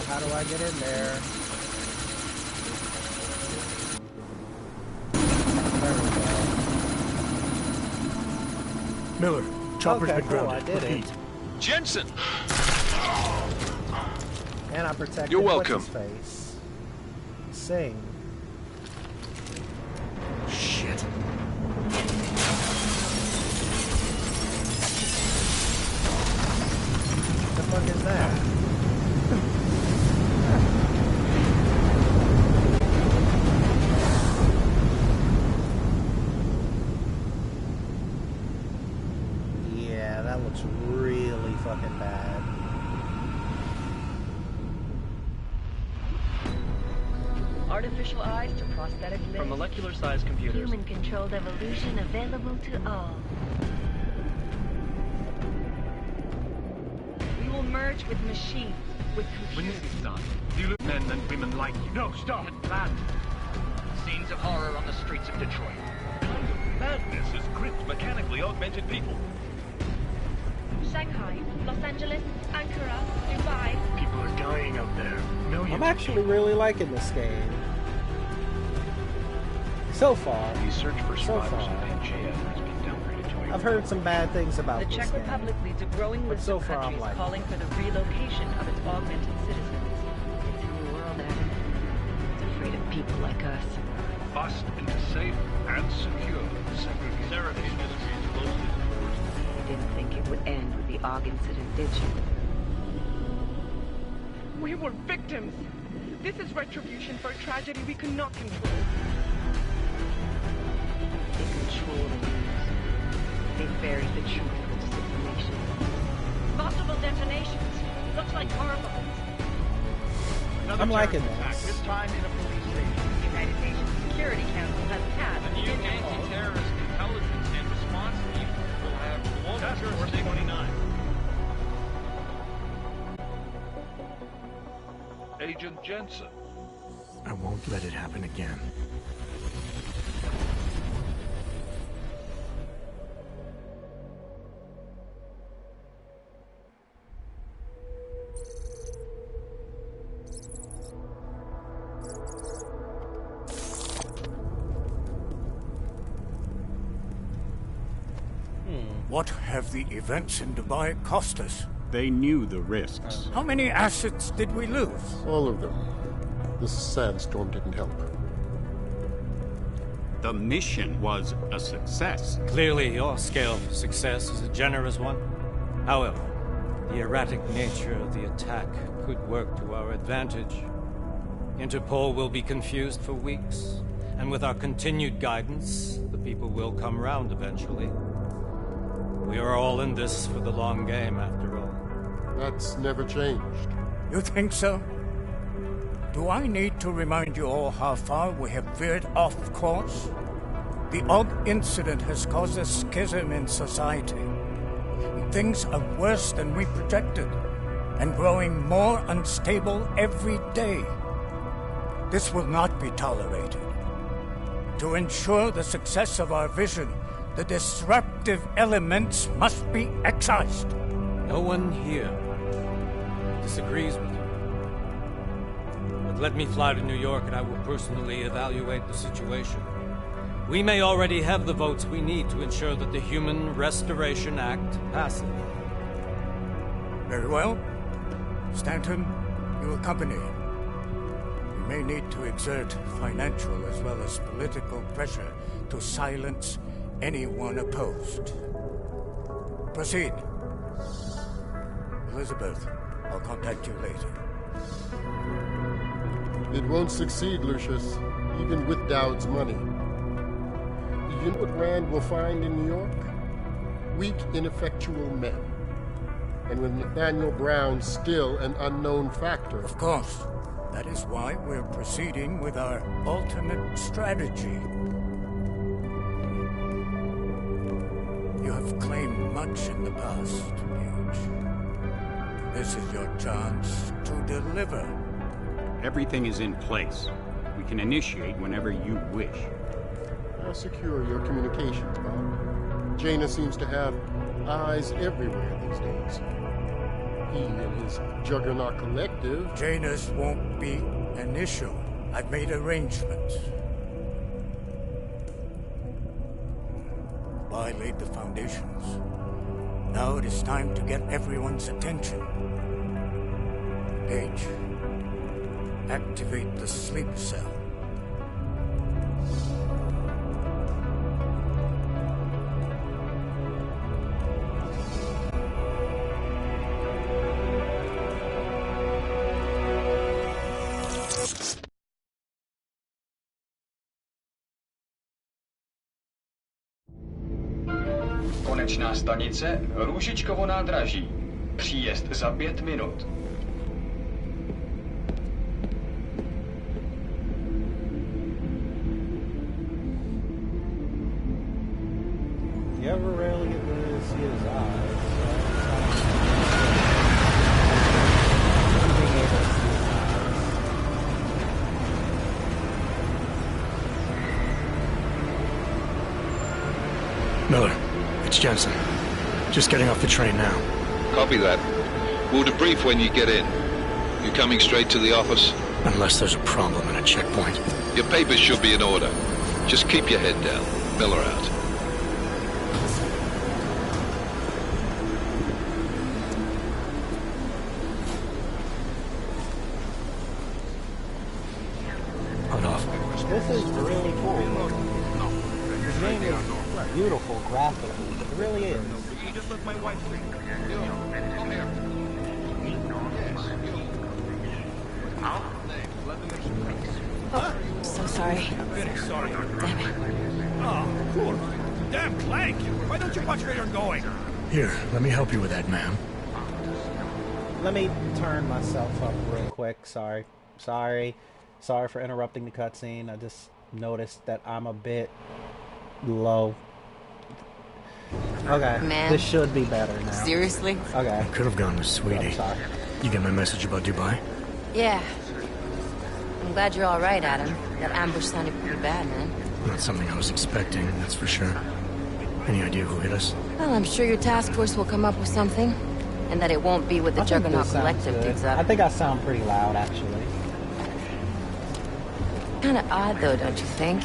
How do I get in there? There we go. Miller, chopper's Okay, been cool, grounded. I did Repeat. it. Jensen! And I protected You're welcome. what's his face. Sing. Shit. The fuck is that? Yeah, that looks really fucking bad. Artificial eyes to prosthetic limbs. From molecular-sized computers. Human-controlled evolution available to all. We will merge with machines, with When computers. this is done, you look men and women like you. No, stop! Planned. Scenes of horror on the streets of Detroit. Madness has gripped mechanically augmented people. Shanghai, Los Angeles, Ankara, Dubai. People are dying out there. Millions. I'm actually really liking this game. So far. The search for So survivors far. of Pangea has been downgraded to a... I've heard some bad things about The this Czech game. Republic leads a growing But list so of far, I'm countries liking calling for the relocation of its augmented citizens. It's a new world, Adam. It's afraid of people like us. Bust into safe and secure segregation industries closely enforced. You didn't think it would end with the AUG incident, did you? We were victims. This is retribution for a tragedy we cannot control. They control the news. They buried the truth with disinformation. Multiple detonations. Looks like car bombs. I'm liking this. This time in a police station. The United Nations Security Council has passed The new anti-terrorist intelligence and response team will have Task Force 29. Agent Jensen. I won't let it happen again. What have the events in Dubai cost us? They knew the risks. How many assets did we lose? All of them. The sandstorm didn't help. the mission was a success. Clearly, your scale for success is a generous one. However, the erratic nature of the attack could work to our advantage. Interpol will be confused for weeks, and with our continued guidance, the people will come round eventually. We are all in this for the long game, after all. That's never changed. You think so? Do I need to remind you all how far we have veered off course? The Og incident has caused a schism in society. Things are worse than we projected, and growing more unstable every day. This will not be tolerated. To ensure the success of our vision, the disruptive elements must be excised. No one here disagrees with you. But let me fly to New York and I will personally evaluate the situation. We may already have the votes we need to ensure that the Human Restoration Act passes. Very well. Stanton, you accompany him. We may need to exert financial as well as political pressure to silence anyone opposed. Proceed. Elizabeth, I'll contact you later. It won't succeed, Lucius, even with Dowd's money. You know what Rand will find in New York? Weak, ineffectual men. And with Nathaniel Brown still an unknown factor. Of course. That is why we're proceeding with our alternate strategy. You have claimed much in the past, Huge. This is your chance to deliver. Everything is in place. We can initiate whenever you wish. How secure your communications, Bob? Jaina seems to have eyes everywhere these days. He and his Juggernaut Collective... Jaina's won't be an issue. I've made arrangements. I laid the foundations. Now it is time to get everyone's attention. Page, activate the sleep cell. Konečná stanice Růžičkovo nádraží. Příjezd za 5 minut. You ever rarely get to see his eyes. Miller, it's Jensen. Just getting off the train now. Copy that. We'll debrief when you get in. You coming straight to the office? Unless there's a problem at a checkpoint. Your papers should be in order. Just keep your head down. Miller out. Hold off. This is really cool. This game is beautiful graphically. It really is. You just let my wife drink. Oh, so sorry. Very sorry. Damn it. Oh, cool. Damn Clank! Why don't you watch where you're going? Here, let me help you with that, ma'am. Let me turn myself up real quick. Sorry for interrupting the cutscene. I just noticed that I'm a bit low. Okay, Man. this should be better now. Seriously? Okay. I could have gone with Sweetie. I'm sorry. You get my message about Dubai? Yeah. I'm glad you're all right, Adam. That ambush sounded pretty bad, man. Not something I was expecting, that's for sure. Any idea who hit us? Well, I'm sure your task force will come up with something. And that it won't be what the Juggernaut Collective digs up. I think I sound pretty loud, actually. Kinda odd, though, don't you think?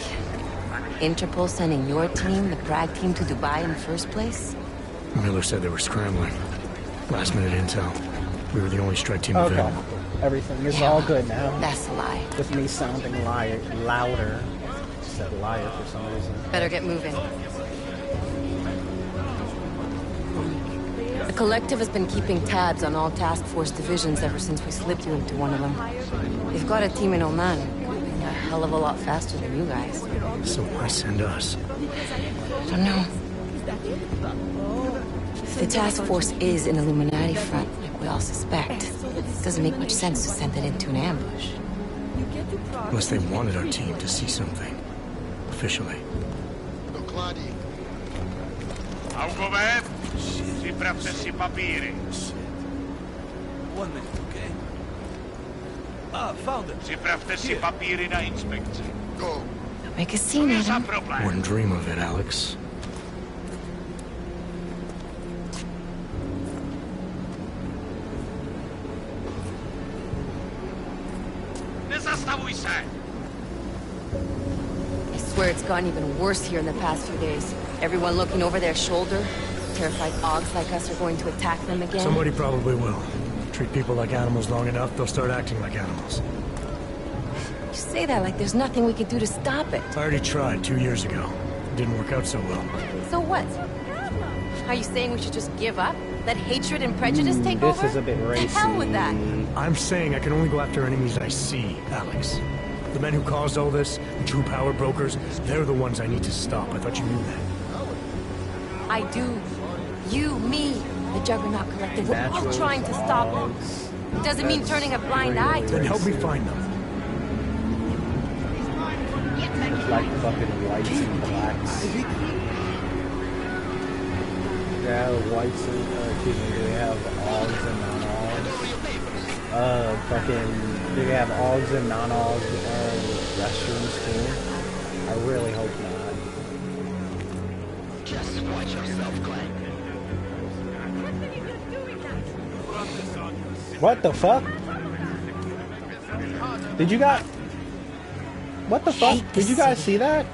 Interpol sending your team, the Prague team, to Dubai in the first place? Miller said they were scrambling. Last minute intel. We were the only strike team Okay. available. Everything is all good now. That's a lie. With me sounding louder. said liar for some reason. Better get moving. The Collective has been keeping tabs on all task force divisions ever since we slipped you into one of them. They've got a team in Oman. A hell of a lot faster than you guys. So why send us? I don't know. If the task force is an Illuminati front, like we all suspect, it doesn't make much sense to send it into an ambush. Unless they wanted our team to see something. Officially. Au govern, si prafsessi papiri. One minute, okay? Ah, found it. Si prafsessi papiri na inspectie. Go. Don't make a scene, Adam. Wouldn't dream of it, Alex. I swear it's gotten even worse here in the past few days. Everyone looking over their shoulder. Terrified Augs like us are going to attack them again. Somebody probably will. Treat people like animals long enough, they'll start acting like animals. You say that like there's nothing we could do to stop it. I already tried 2 years ago. It didn't work out so well. So what? Are you saying we should just give up? Let hatred and prejudice take over? This is a bit racist. The hell with that. I'm saying I can only go after enemies I see, Alex. The men who caused all this, the true power brokers, they're the ones I need to stop. I thought you knew that. I do. You, me, the Juggernaut Collective, we're all trying to stop them. It doesn't mean turning a blind eye to Then it. help me find them. It's like fucking whites and blacks. Yeah, whites and, excuse me, do we have Augs and non-Augs? Fucking, do we have Augs and non-Augs, restrooms too? I really hope not. Just watch yourself, Glenn. What the fuck? Did you guys... What the fuck? Did you guys see that?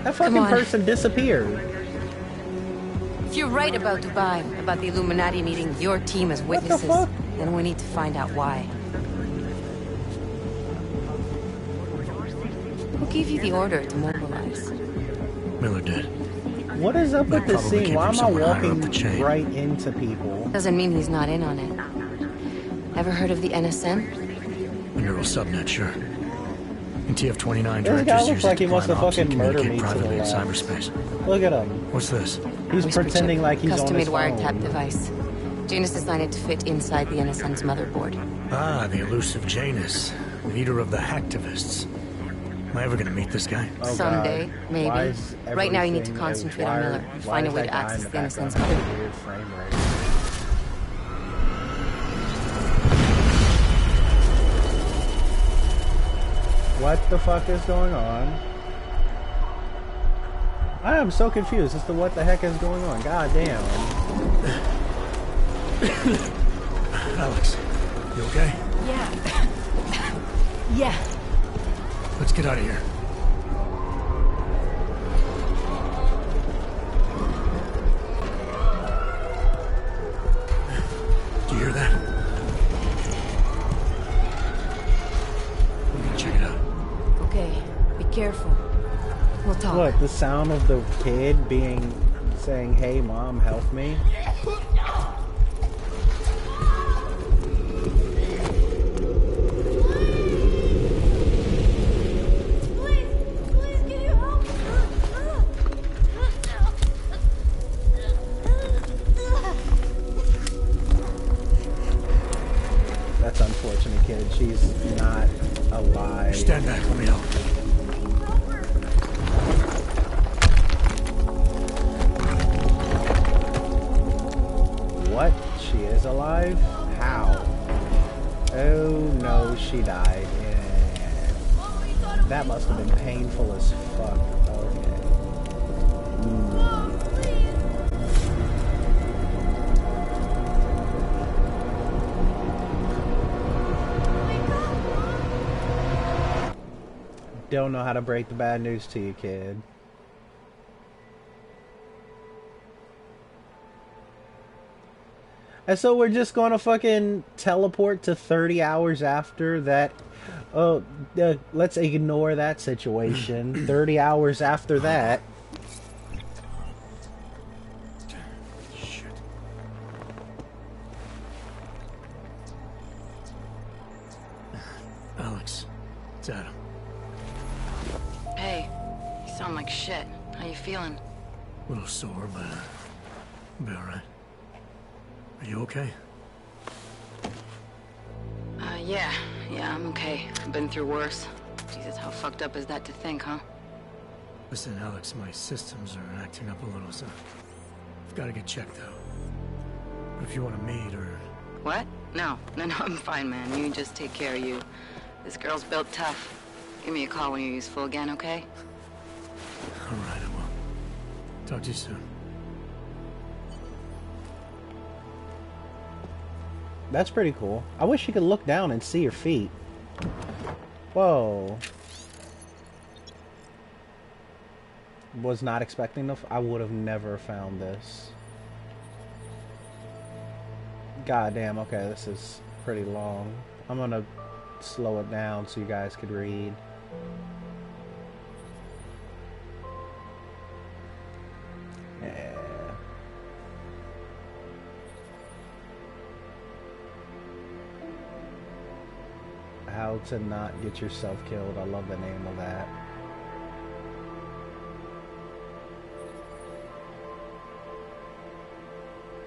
That fucking person disappeared. If you're right about Dubai, about the Illuminati needing your team as witnesses, then we need to find out why. Who gave you the order to mobilize? Miller did. What is up with this scene? Why am I walking chain. right into people? Doesn't mean he's not in on it. Ever heard of the NSN? A neural subnet, sure. And TF-29 This guy directors looks use like it to he wants to plan ops and fucking murder communicate me to the privately in left. cyberspace. Look at him. What's this? He's Whisper pretending chip, like he's on his custom-made phone. wiretap device. Janus designed it to fit inside the NSN's motherboard. Ah, the elusive Janus, leader of the hacktivists. Am I ever gonna meet this guy? Oh, Someday, God. maybe. Why is Right now you need to everything concentrate on wired- Miller. why Find a is way that to guy in access the the NSN's background motherboard. with a weird frame rate? What the fuck is going on? I am so confused as to what the heck is going on. God damn. Alex, you okay? Yeah. Yeah. Let's get out of here. Do you hear that? We're gonna check it out. Okay, be careful. We'll talk. What, the sound of the kid saying, hey mom, help me? That's unfortunate, kid. She's not alive. Stand back, let me help. What? She is alive? How? Oh no, she died. Yeah. That must have been painful as fuck. Okay. Don't know how to break the bad news to you, kid. And so we're just gonna fucking teleport to 30 hours after that. Oh, let's ignore that situation. 30 hours after that. Shit. Alex, it's Adam. Hey, you sound like shit. How you feeling? A little sore, but I'll be alright. Are you okay? Yeah, I'm okay. I've been through worse. Jesus, how fucked up is that to think, huh? Listen, Alex, my systems are acting up a little, so I've got to get checked out. But if you want to meet or... What? No, I'm fine, man. You just take care of you. This girl's built tough. Give me a call when you're useful again, okay? Alright, I will. Talk to you soon. That's pretty cool. I wish you could look down and see your feet. Whoa. Was not expecting to... I would have never found this. God damn, okay, this is pretty long. I'm gonna slow it down so you guys could read. Yeah. How to not get yourself killed. I love the name of that.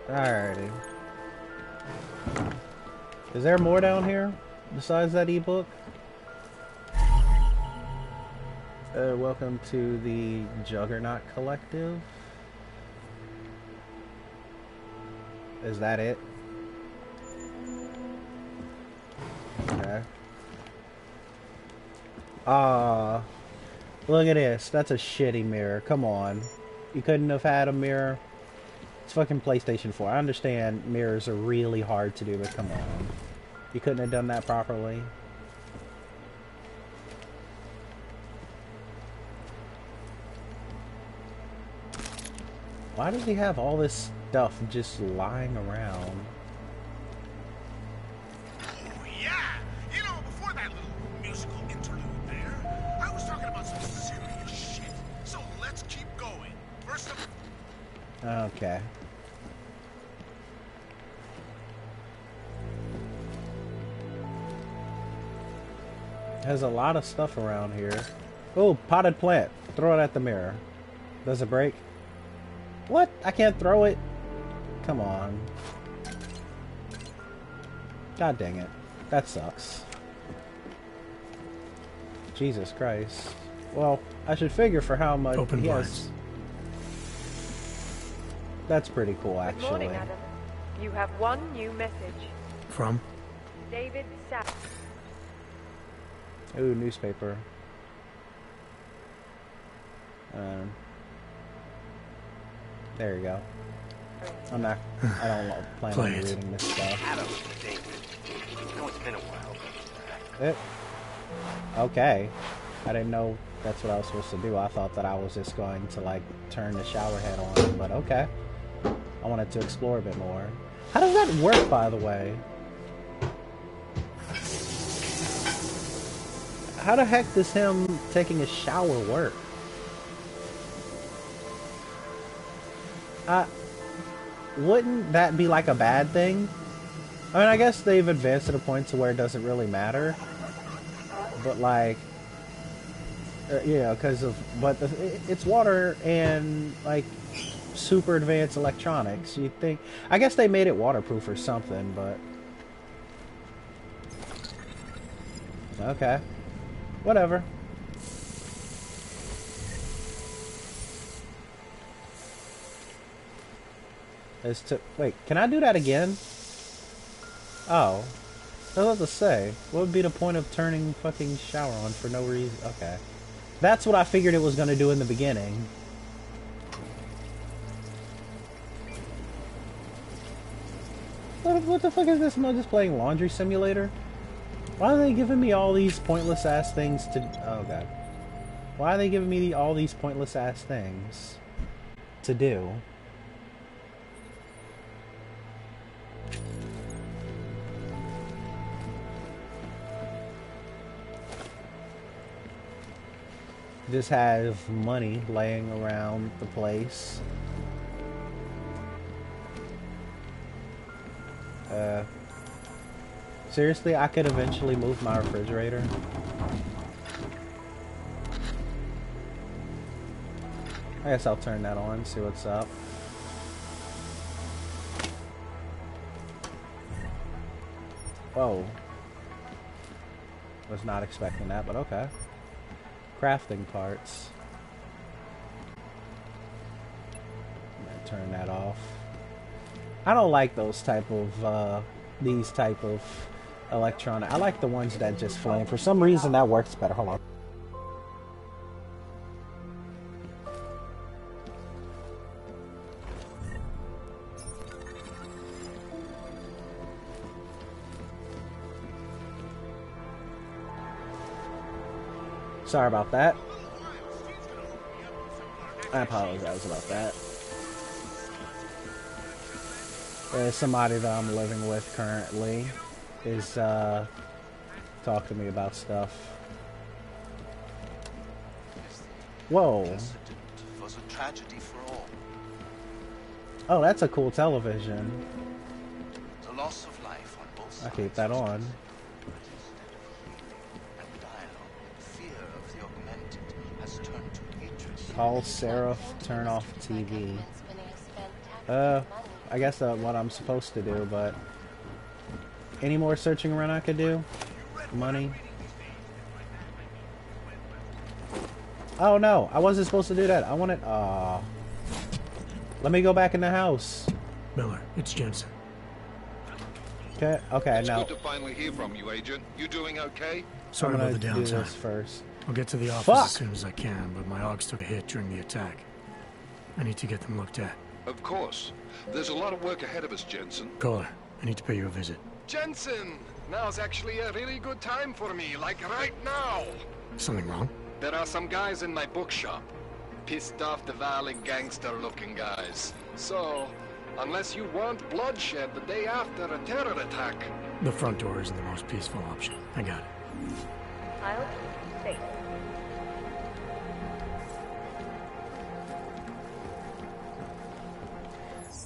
Alrighty. Is there more down here besides that ebook? Welcome to the Juggernaut Collective. Is that it? Okay. Look at this. That's a shitty mirror. Come on. You couldn't have had a mirror. It's fucking PlayStation 4. I understand mirrors are really hard to do, but come on. You couldn't have done that properly. Why does he have all this stuff just lying around? Okay. There's a lot of stuff around here. Oh, potted plant. Throw it at the mirror. Does it break? What? I can't throw it? Come on. God dang it. That sucks. Jesus Christ. Well, I should figure for how much Open he blinds. has. That's pretty cool, Good actually. morning, Adam. You have one new message. From? David Sapp. Ooh, newspaper. There you go. I don't plan on reading this stuff. Adam, David. I know it's been a while. Okay. I didn't know that's what I was supposed to do. I thought that I was just going to, like, turn the shower head on, but okay. I wanted to explore a bit more. How does that work, by the way? How the heck does him taking a shower work? Wouldn't that be like a bad thing? I mean, I guess they've advanced to the point to where it doesn't really matter. But like, yeah, because of, but it's water and like super advanced electronics. You'd think, I guess they made it waterproof or something, but okay, whatever. Wait, can I do that again? Oh. I was about to say, what would be the point of turning fucking shower on for no reason? Okay. That's what I figured it was going to do in the beginning. What the fuck is this? Am I just playing Laundry Simulator? Why are they giving me all these pointless ass things to... Oh god. Why are they giving me all these pointless ass things to do? just have money laying around the place. Seriously, I could eventually move my refrigerator. I guess I'll turn that on, see what's up. Whoa. Was not expecting that, but okay. Crafting parts. I'm gonna turn that off. I don't like those type of, these type of electronic. I like the ones that just flame. For some reason, that works better. Hold on. Sorry about that. I apologize about that. There's somebody that I'm living with currently is talking to me about stuff. Whoa. Was a tragedy for all. Oh, that's a cool television. The loss of life on both sides. I keep that on. Call Seraph, turn off TV. I guess that's what I'm supposed to do, but any more searching around I could do? Money. Oh no, I wasn't supposed to do that. I wanted, let me go back in the house. Miller, it's Jensen. Okay, It's no. good to finally hear from you, Agent. You doing okay? Sorry about the do downtime. this first. I'll get to the office Fuck. as soon as I can, but my Augs took a hit during the attack. I need to get them looked at. Of course. There's a lot of work ahead of us, Jensen. Caller, I need to pay you a visit. Jensen! Now's actually a really good time for me, like right now! Something wrong? There are some guys in my bookshop. Pissed off the Valley gangster-looking guys. So, unless you want bloodshed the day after a terror attack... The front door isn't the most peaceful option. I got it. I'll stay.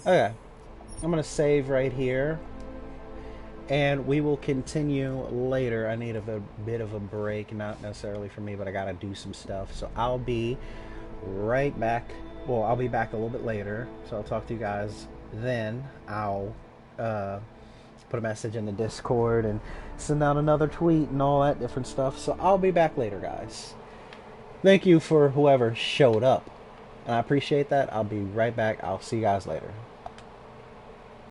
Okay, I'm gonna save right here, and we will continue later. I need a bit of a break, not necessarily for me, but I gotta do some stuff. So I'll be right back. Well, I'll be back a little bit later, so I'll talk to you guys then. I'll put a message in the Discord and send out another tweet and all that different stuff. So I'll be back later, guys. Thank you for whoever showed up, and I appreciate that. I'll be right back. I'll see you guys later.